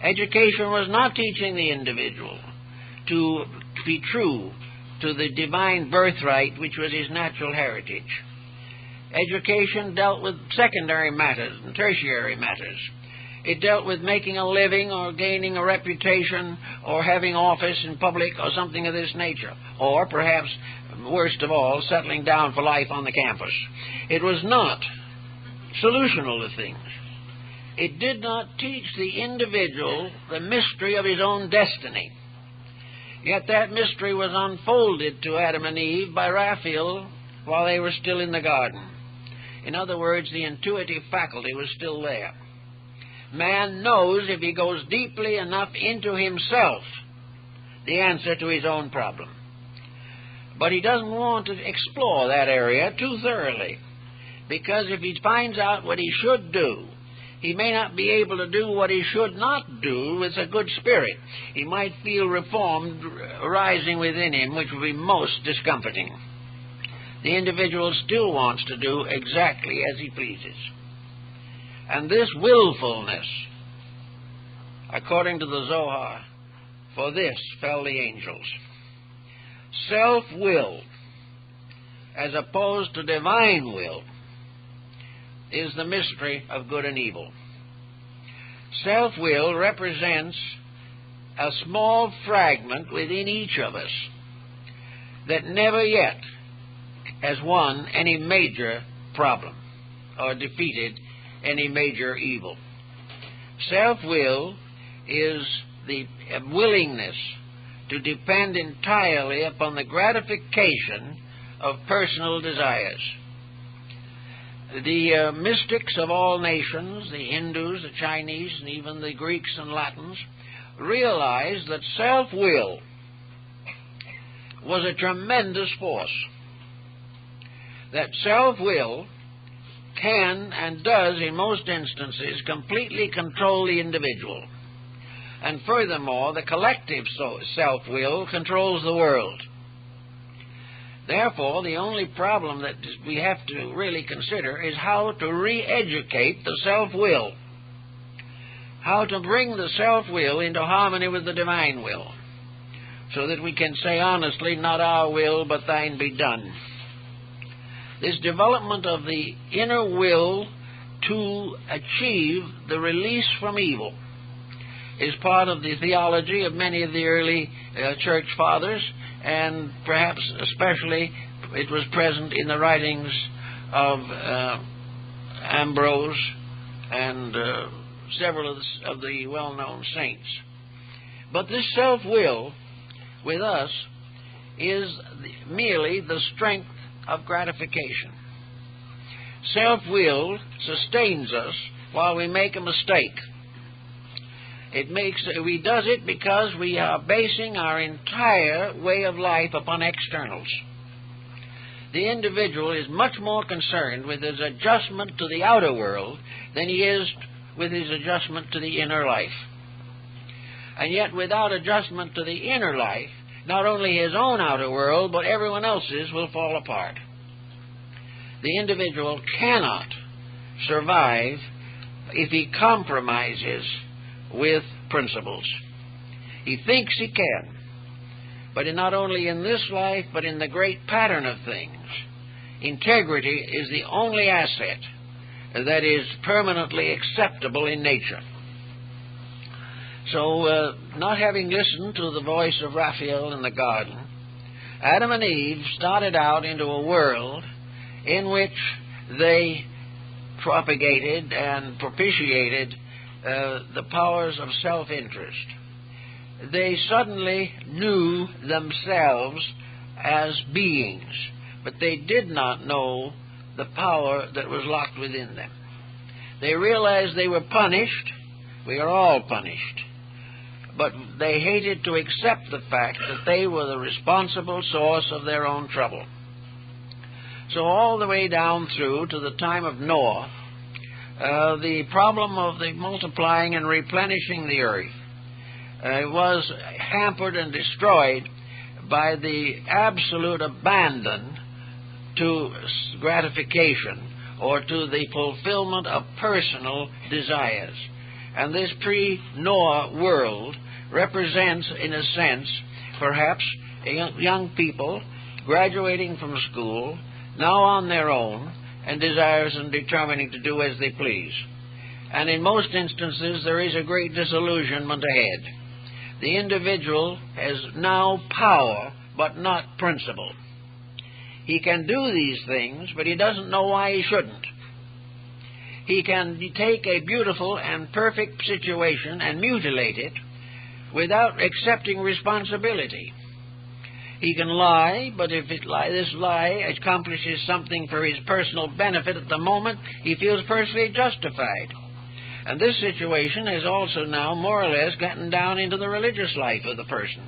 Education was not teaching the individual to be true to the divine birthright, which was his natural heritage. Education dealt with secondary matters and tertiary matters. It dealt with making a living or gaining a reputation or having office in public or something of this nature, or perhaps, worst of all, settling down for life on the campus. It was not solutional to things. It did not teach the individual the mystery of his own destiny. Yet that mystery was unfolded to Adam and Eve by Raphael while they were still in the garden. In other words, the intuitive faculty was still there. Man knows, if he goes deeply enough into himself, the answer to his own problem. But he doesn't want to explore that area too thoroughly, because if he finds out what he should do, he may not be able to do what he should not do with a good spirit. He might feel reformed rising within him, which would be most discomforting. The individual still wants to do exactly as he pleases. And this willfulness, according to the Zohar, for this fell the angels. Self-will, as opposed to divine will, is the mystery of good and evil. Self-will represents a small fragment within each of us that never yet has won any major problem or defeated any major evil. Self-will is the willingness to depend entirely upon the gratification of personal desires. The mystics of all nations, the Hindus, the Chinese, and even the Greeks and Latins, realized that self-will was a tremendous force. That self-will can and does, in most instances, completely control the individual. And furthermore, the collective self-will controls the world. Therefore, the only problem that we have to really consider is how to re-educate the self-will. How to bring the self-will into harmony with the divine will, so that we can say honestly, not our will, but thine be done. This development of the inner will to achieve the release from evil is part of the theology of many of the early church fathers, and perhaps especially it was present in the writings of Ambrose and several of the well-known saints. But this self-will with us is merely the strength of gratification. Self-will sustains us while we make a mistake. We does it because we are basing our entire way of life upon externals. The individual is much more concerned with his adjustment to the outer world than he is with his adjustment to the inner life. And yet, without adjustment to the inner life, not only his own outer world, but everyone else's will fall apart. The individual cannot survive if he compromises with principles. He thinks he can, but not only in this life, but in the great pattern of things, integrity is the only asset that is permanently acceptable in nature. So, not having listened to the voice of Raphael in the garden, Adam and Eve started out into a world in which they propagated and propitiated the powers of self-interest. They suddenly knew themselves as beings, but they did not know the power that was locked within them. They realized they were punished. We are all punished. But they hated to accept the fact that they were the responsible source of their own trouble. So all the way down through to the time of Noah, the problem of the multiplying and replenishing the earth was hampered and destroyed by the absolute abandon to gratification or to the fulfillment of personal desires. And this pre-Noah world represents, in a sense, perhaps young people graduating from school, now on their own, and desirous and determining to do as they please. And in most instances, there is a great disillusionment ahead. The individual has now power, but not principle. He can do these things, but he doesn't know why he shouldn't. He can take a beautiful and perfect situation and mutilate it without accepting responsibility. He can lie, but if this lie accomplishes something for his personal benefit at the moment, he feels personally justified. And this situation has also now more or less gotten down into the religious life of the person.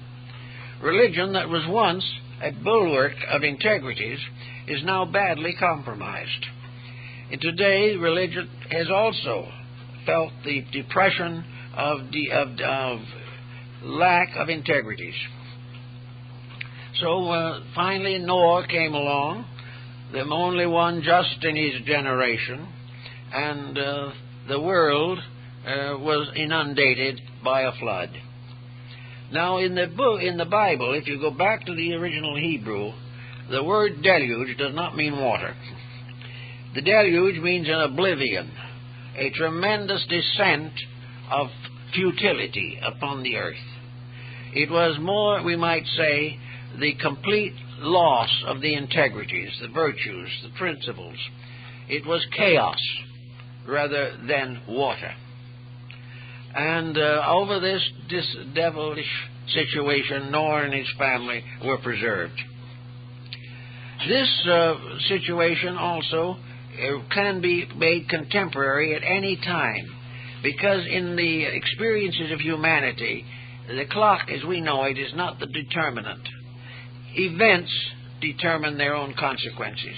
Religion that was once a bulwark of integrities is now badly compromised. And today, religion has also felt the depression of lack of integrities. So finally Noah came along, the only one just in his generation, and the world was inundated by a flood. Now in the Bible, if you go back to the original Hebrew, the word deluge does not mean water. The deluge means an oblivion, a tremendous descent of futility upon the earth. It was more, we might say, the complete loss of the integrities, the virtues, the principles. It was chaos rather than water. And over this devilish situation, Noah and his family were preserved. This situation also can be made contemporary at any time, because in the experiences of humanity, the clock as we know it is not the determinant. Events determine their own consequences.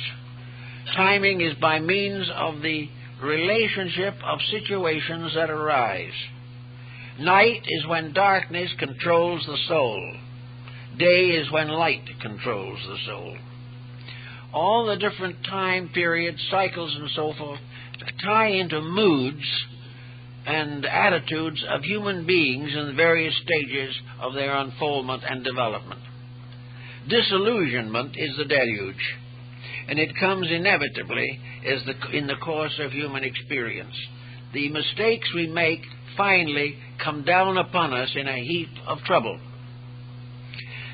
Timing is by means of the relationship of situations that arise. Night is when darkness controls the soul. Day is when light controls the soul. All the different time periods, cycles, and so forth tie into moods and attitudes of human beings in the various stages of their unfoldment and development. Disillusionment is the deluge, and it comes inevitably in the course of human experience. The mistakes we make finally come down upon us in a heap of trouble.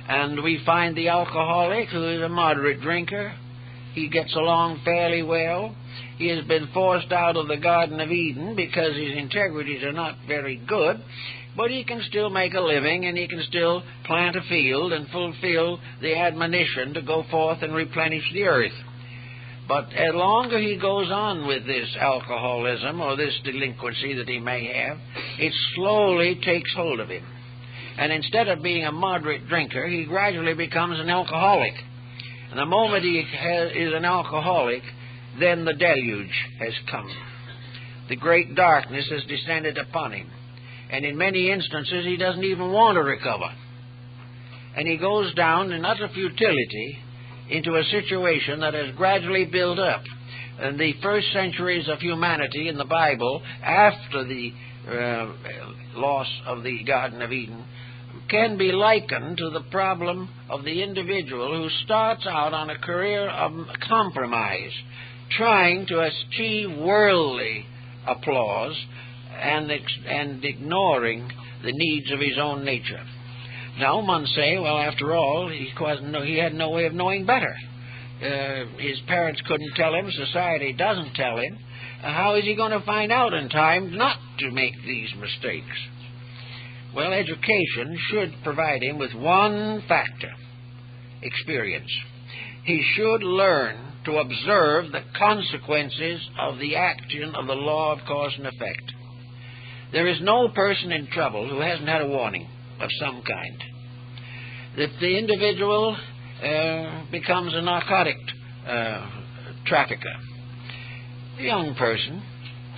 And we find the alcoholic who is a moderate drinker. He gets along fairly well. He has been forced out of the Garden of Eden because his integrities are not very good, but he can still make a living, and he can still plant a field and fulfill the admonition to go forth and replenish the earth. But the longer he goes on with this alcoholism or this delinquency that he may have, it slowly takes hold of him. And instead of being a moderate drinker, he gradually becomes an alcoholic. And the moment he is an alcoholic, then the deluge has come. The great darkness has descended upon him. And in many instances, he doesn't even want to recover. And he goes down in utter futility into a situation that has gradually built up. In the first centuries of humanity in the Bible, after the loss of the Garden of Eden, can be likened to the problem of the individual who starts out on a career of compromise, trying to achieve worldly applause and ignoring the needs of his own nature. Now, one say, well, after all, he had no way of knowing better. His parents couldn't tell him, society doesn't tell him. How is he going to find out in time not to make these mistakes? Well, education should provide him with one factor: experience. He should learn to observe the consequences of the action of the law of cause and effect. There is no person in trouble who hasn't had a warning of some kind. If the individual becomes a narcotic trafficker, a young person,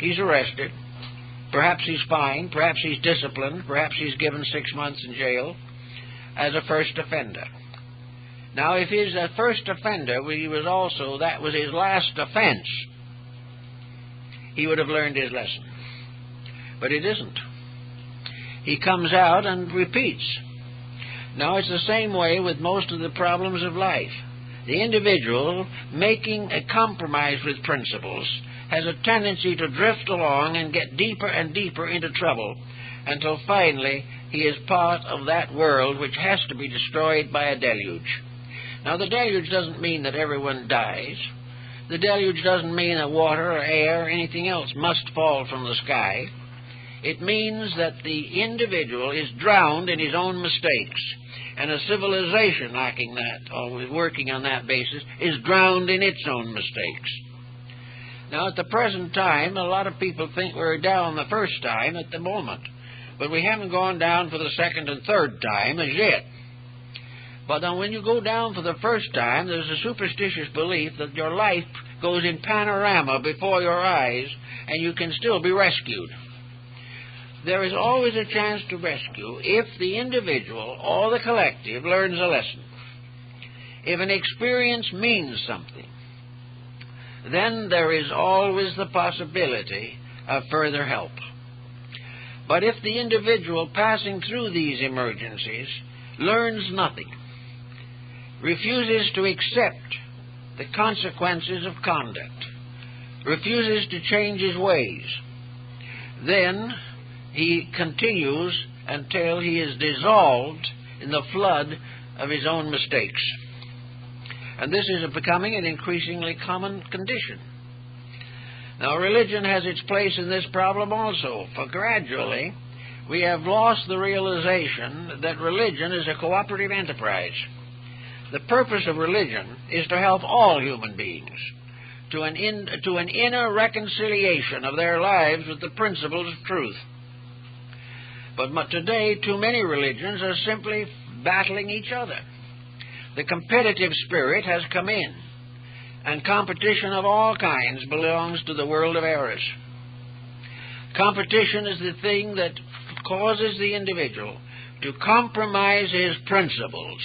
he's arrested, perhaps he's fined, perhaps he's disciplined, perhaps he's given 6 months in jail as a first offender. Now, if he's a first offender, that was his last offense, he would have learned his lesson. But it isn't. He comes out and repeats. Now, it's the same way with most of the problems of life. The individual, making a compromise with principles, has a tendency to drift along and get deeper and deeper into trouble until finally he is part of that world which has to be destroyed by a deluge. Now, the deluge doesn't mean that everyone dies. The deluge doesn't mean that water or air or anything else must fall from the sky. It means that the individual is drowned in his own mistakes, and a civilization lacking that, or working on that basis, is drowned in its own mistakes. Now, at the present time, a lot of people think we're down the first time at the moment, but we haven't gone down for the second and third time as yet. But then when you go down for the first time, there's a superstitious belief that your life goes in panorama before your eyes, and you can still be rescued. There is always a chance to rescue if the individual or the collective learns a lesson. If an experience means something, then there is always the possibility of further help. But if the individual passing through these emergencies learns nothing, refuses to accept the consequences of conduct, refuses to change his ways, then he continues until he is dissolved in the flood of his own mistakes. And this is becoming an increasingly common condition. Now, religion has its place in this problem also, for gradually we have lost the realization that religion is a cooperative enterprise. The purpose of religion is to help all human beings to an inner reconciliation of their lives with the principles of truth. But today, too many religions are simply battling each other. The competitive spirit has come in, and competition of all kinds belongs to the world of errors. Competition is the thing that causes the individual to compromise his principles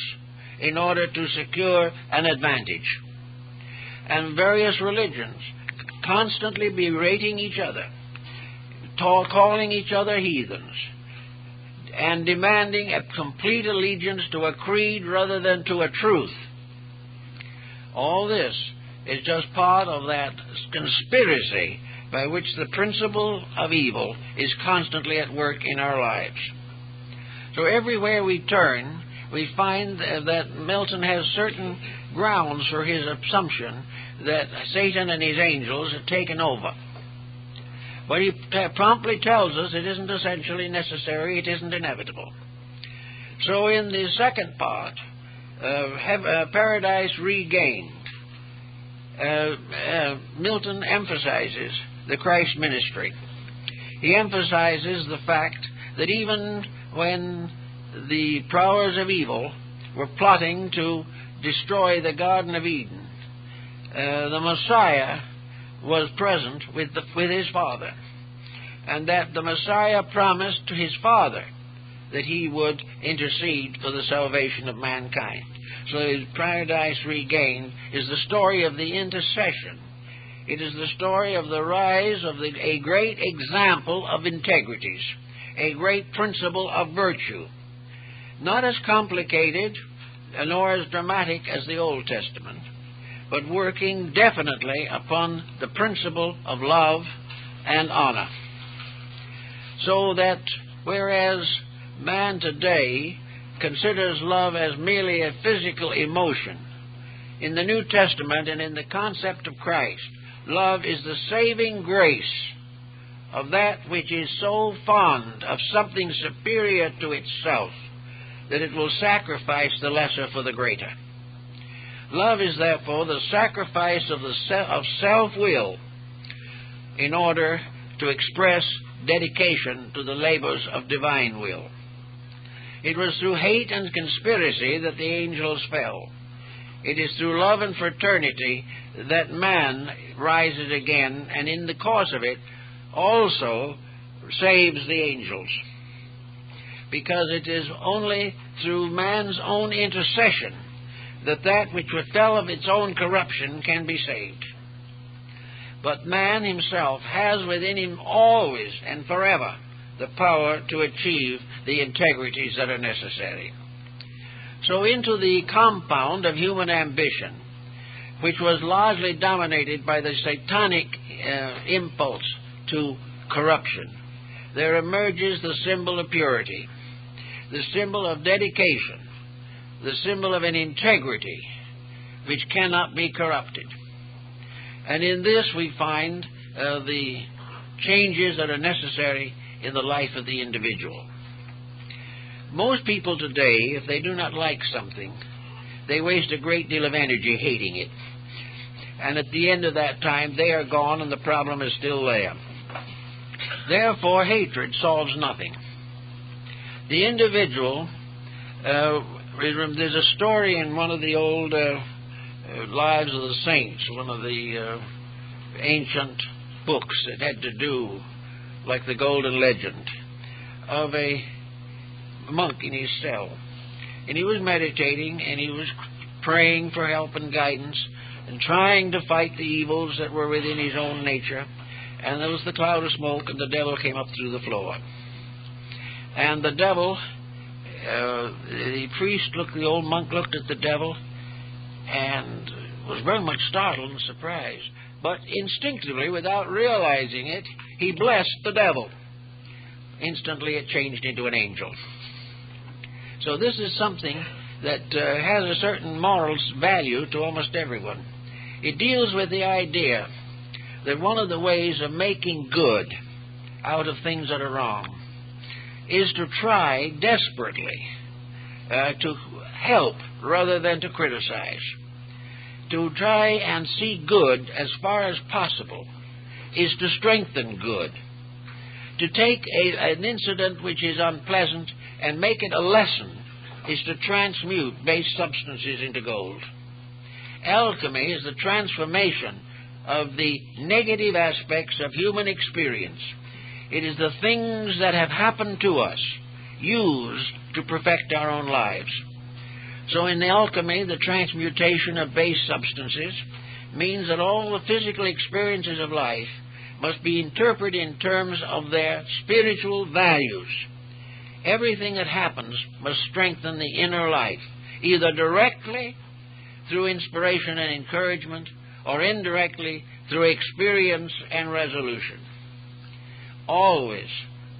in order to secure an advantage. And various religions constantly berating each other, calling each other heathens, and demanding a complete allegiance to a creed rather than to a truth. All this is just part of that conspiracy by which the principle of evil is constantly at work in our lives. So everywhere we turn, we find that Milton has certain grounds for his assumption that Satan and his angels have taken over. But he promptly tells us it isn't essentially necessary, it isn't inevitable. So in the second part, Paradise Regained, Milton emphasizes the Christ ministry. He emphasizes the fact that even when the powers of evil were plotting to destroy the Garden of Eden, the Messiah was present with his Father, and that the Messiah promised to his Father that he would intercede for the salvation of mankind. So Paradise Regained is the story of the intercession. It is the story of the rise of a great example of integrities, a great principle of virtue, not as complicated nor as dramatic as the Old Testament, but working definitely upon the principle of love and honor. So that whereas man today considers love as merely a physical emotion, in the New Testament and in the concept of Christ, love is the saving grace of that which is so fond of something superior to itself that it will sacrifice the lesser for the greater. Love is therefore the sacrifice of self-will in order to express dedication to the labors of divine will. It was through hate and conspiracy that the angels fell. It is through love and fraternity that man rises again, and in the course of it also saves the angels. Because it is only through man's own intercession that which fell of its own corruption can be saved. But man himself has within him always and forever the power to achieve the integrities that are necessary. So into the compound of human ambition, which was largely dominated by the satanic impulse to corruption, there emerges the symbol of purity, the symbol of dedication, the symbol of an integrity which cannot be corrupted. And in this we find the changes that are necessary in the life of the individual. Most people today, if they do not like something, they waste a great deal of energy hating it. and at the end of that time they are gone and the problem is still there. Therefore, hatred solves nothing. The individual, there's a story in one of the old Lives of the Saints, one of the ancient books that had to do, like the Golden Legend, of a monk in his cell. And he was meditating, and he was praying for help and guidance, and trying to fight the evils that were within his own nature. And there was the cloud of smoke, and the devil came up through the floor. And the devil, the old monk looked at the devil, and was very much startled and surprised. But instinctively, without realizing it, he blessed the devil. Instantly it changed into an angel. So this is something that has a certain moral value to almost everyone. It deals with the idea that one of the ways of making good out of things that are wrong is to try desperately to help rather than to criticize. To try and see good as far as possible is to strengthen good. To take an incident which is unpleasant and make it a lesson is to transmute base substances into gold. Alchemy is the transformation of the negative aspects of human experience. It is the things that have happened to us used to perfect our own lives. So in the alchemy, the transmutation of base substances means that all the physical experiences of life must be interpreted in terms of their spiritual values. Everything that happens must strengthen the inner life, either directly through inspiration and encouragement, or indirectly through experience and resolution. Always,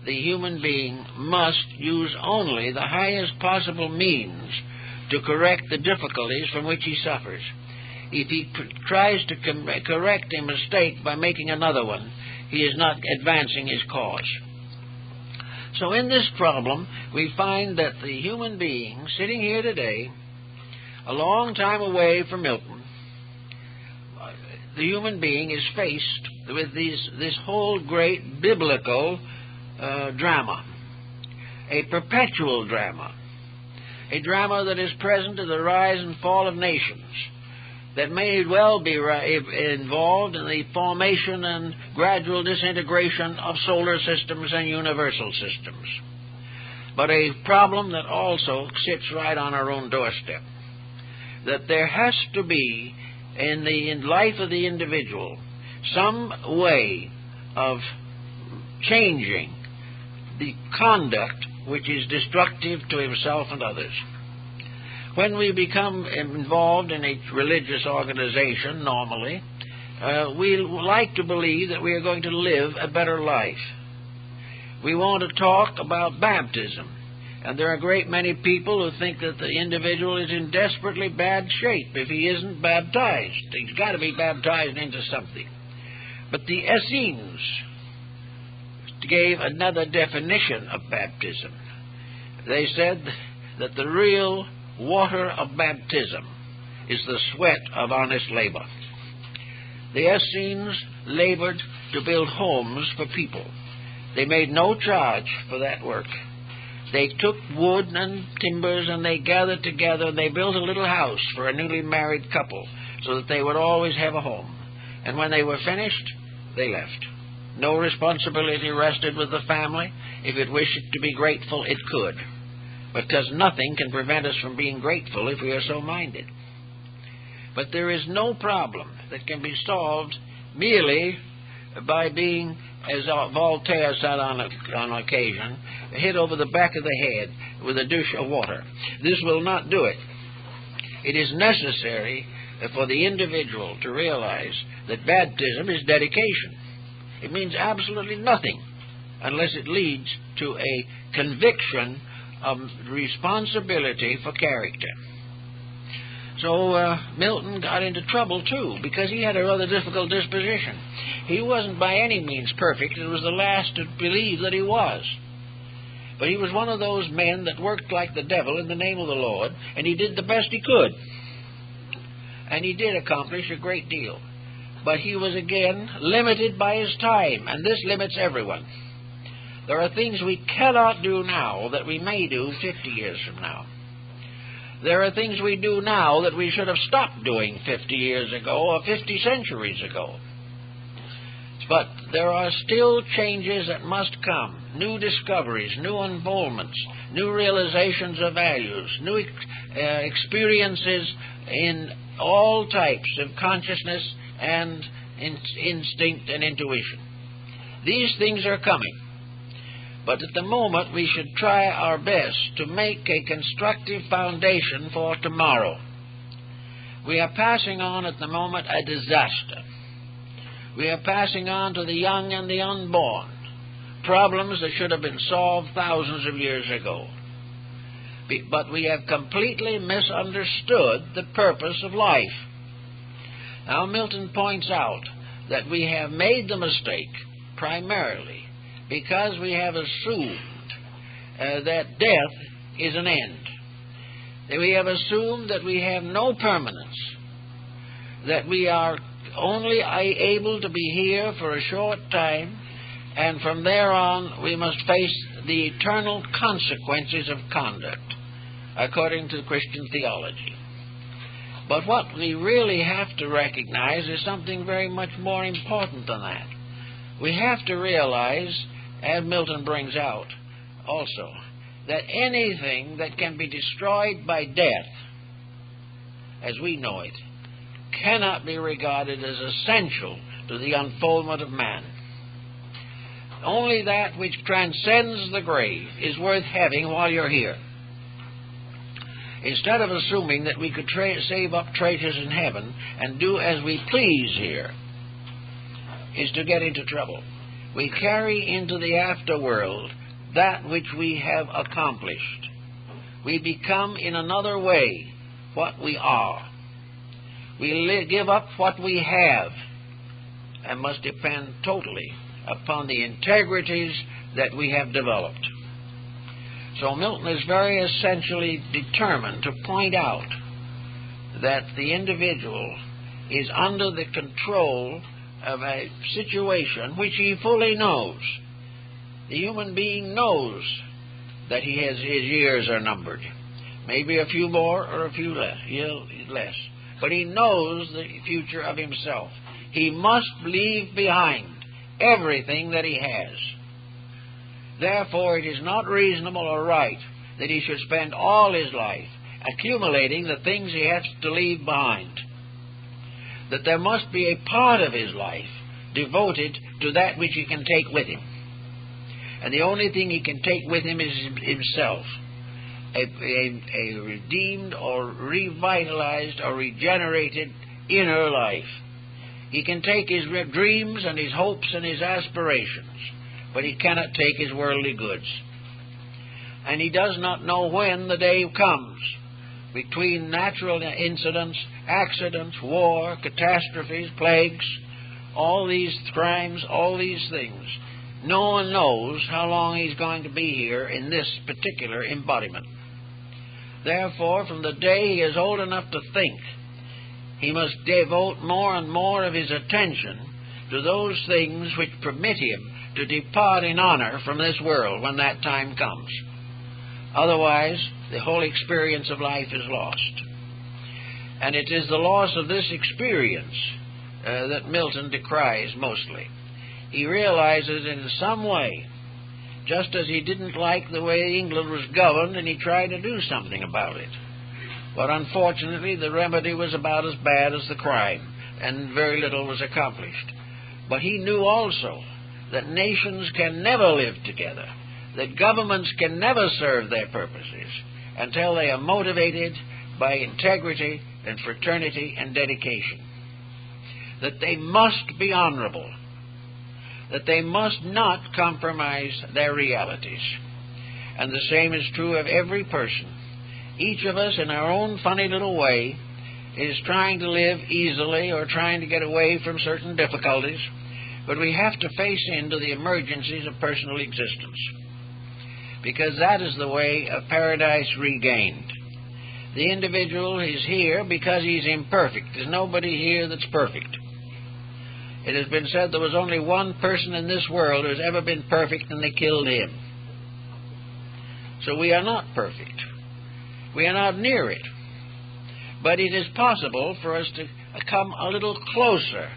the human being must use only the highest possible means to correct the difficulties from which he suffers. If he tries to correct a mistake by making another one, he is not advancing his cause. So in this problem, we find that the human being sitting here today, a long time away from Milton, the human being is faced with this whole great biblical drama, a perpetual drama, a drama that is present to the rise and fall of nations, that may well be involved in the formation and gradual disintegration of solar systems and universal systems, but a problem that also sits right on our own doorstep, that there has to be in the life of the individual some way of changing the conduct which is destructive to himself and others. When we become involved in a religious organization, normally, we like to believe that we are going to live a better life. We want to talk about baptism, and there are a great many people who think that the individual is in desperately bad shape if he isn't baptized. He's got to be baptized into something. But the Essenes gave another definition of baptism. They said that the real water of baptism is the sweat of honest labor. The Essenes labored to build homes for people. They made no charge for that work. They took wood and timbers and they gathered together and they built a little house for a newly married couple so that they would always have a home. And when they were finished, they left. No responsibility rested with the family. If it wished to be grateful, it could. Because nothing can prevent us from being grateful if we are so minded. But there is no problem that can be solved merely by being, as Voltaire said on occasion, hit over the back of the head with a douche of water. This will not do it. It is necessary for the individual to realize that baptism is dedication. It means absolutely nothing unless it leads to a conviction of responsibility for character. So Milton got into trouble too, because he had a rather difficult disposition. He wasn't by any means perfect. It was the last to believe that he was. But he was one of those men that worked like the devil in the name of the Lord, and he did the best he could. And he did accomplish a great deal. but he was again limited by his time, and this limits everyone. There are things we cannot do now that we may do 50 years from now. There are things we do now that we should have stopped doing 50 years ago or 50 centuries ago. But there are still changes that must come, new discoveries, new unfoldments, new realizations of values, new experiences in all types of consciousness and instinct and intuition. These things are coming. But at the moment, we should try our best to make a constructive foundation for tomorrow. We are passing on at the moment a disaster. We are passing on to the young and the unborn problems that should have been solved thousands of years ago. But we have completely misunderstood the purpose of life. Now, Milton points out that we have made the mistake primarily because we have assumed that death is an end. That we have assumed that we have no permanence, that we are only able to be here for a short time, and from there on we must face the eternal consequences of conduct, according to Christian theology. But what we really have to recognize is something very much more important than that. We have to realize, as Milton brings out also, that anything that can be destroyed by death, as we know it, cannot be regarded as essential to the unfoldment of man. Only that which transcends the grave is worth having while you're here. Instead of assuming that we could save up treasures in heaven and do as we please here, is to get into trouble. We carry into the afterworld that which we have accomplished. We become in another way what we are. We give up what we have and must depend totally upon the integrities that we have developed. So Milton is very essentially determined to point out that the individual is under the control of a situation which he fully knows. The human being knows that his years are numbered. Maybe a few more or a few less. But he knows the future of himself. He must leave behind everything that he has. Therefore, it is not reasonable or right that he should spend all his life accumulating the things he has to leave behind. That there must be a part of his life devoted to that which he can take with him. And the only thing he can take with him is himself. A redeemed or revitalized or regenerated inner life. He can take his dreams and his hopes and his aspirations, but he cannot take his worldly goods. And he does not know when the day comes, between natural incidents, accidents, war, catastrophes, plagues, all these crimes, all these things. No one knows how long he's going to be here in this particular embodiment. Therefore, from the day he is old enough to think, he must devote more and more of his attention to those things which permit him to depart in honor from this world when that time comes. Otherwise, the whole experience of life is lost. And it is the loss of this experience that Milton decries mostly. He realizes in some way, just as he didn't like the way England was governed, and he tried to do something about it. But unfortunately, the remedy was about as bad as the crime, and very little was accomplished. But he knew also that nations can never live together, that governments can never serve their purposes until they are motivated by integrity and fraternity and dedication. That they must be honorable, that they must not compromise their realities. And the same is true of every person. Each of us, in our own funny little way, is trying to live easily or trying to get away from certain difficulties, but we have to face into the emergencies of personal existence, because that is the way of paradise regained. The individual is here because he's imperfect. There's nobody here that's perfect. It has been said there was only one person in this world who has ever been perfect, and they killed him. So we are not perfect. We are not near it. But it is possible for us to come a little closer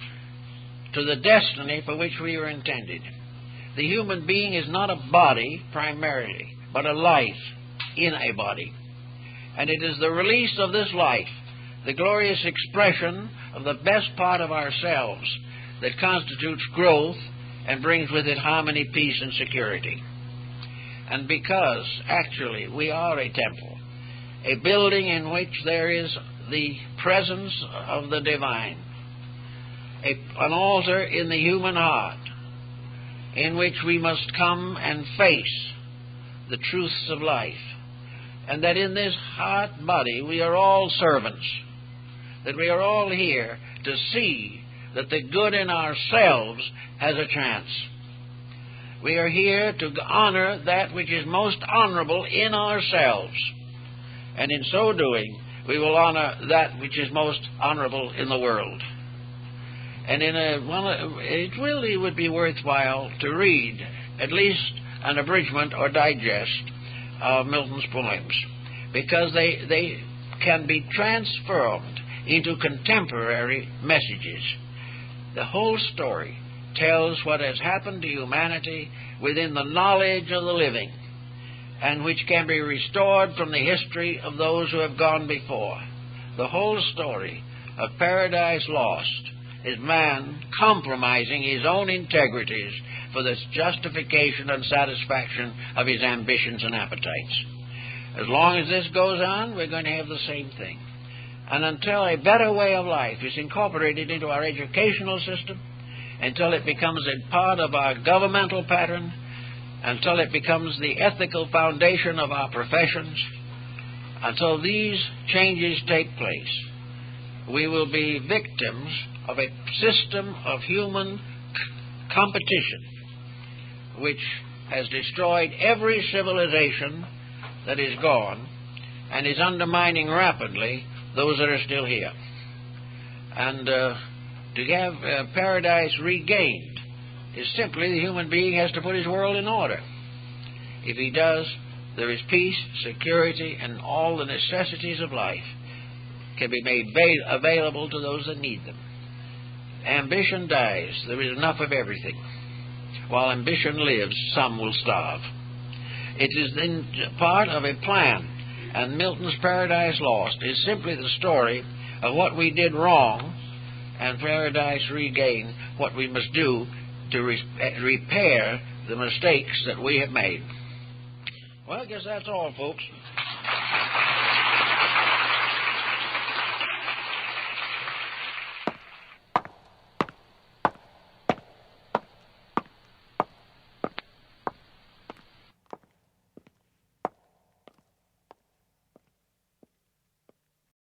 to the destiny for which we were intended. The human being is not a body primarily, but a life in a body. And it is the release of this life, the glorious expression of the best part of ourselves, that constitutes growth and brings with it harmony, peace, and security. And because, actually, we are a temple, a building in which there is the presence of the divine, an altar in the human heart, in which we must come and face the truths of life, and that in this heart body we are all servants, that we are all here to see that the good in ourselves has a chance. We are here to honor that which is most honorable in ourselves, and in so doing we will honor that which is most honorable in the world. And it really would be worthwhile to read at least an abridgment or digest of Milton's poems, because they can be transformed into contemporary messages. The whole story tells what has happened to humanity within the knowledge of the living, and which can be restored from the history of those who have gone before. The whole story of Paradise Lost is man compromising his own integrities for the justification and satisfaction of his ambitions and appetites. As long as this goes on, we're going to have the same thing. And until a better way of life is incorporated into our educational system, until it becomes a part of our governmental pattern, until it becomes the ethical foundation of our professions, until these changes take place, we will be victims of a system of human competition which has destroyed every civilization that is gone and is undermining rapidly those that are still here. And to have paradise regained is simply the human being has to put his world in order. If he does, there is peace, security, and all the necessities of life can be made available to those that need them. Ambition dies. There is enough of everything. While ambition lives, some will starve. It is then part of a plan, and Milton's Paradise Lost is simply the story of what we did wrong, and Paradise Regained, what we must do to repair the mistakes that we have made. Well, I guess that's all, folks.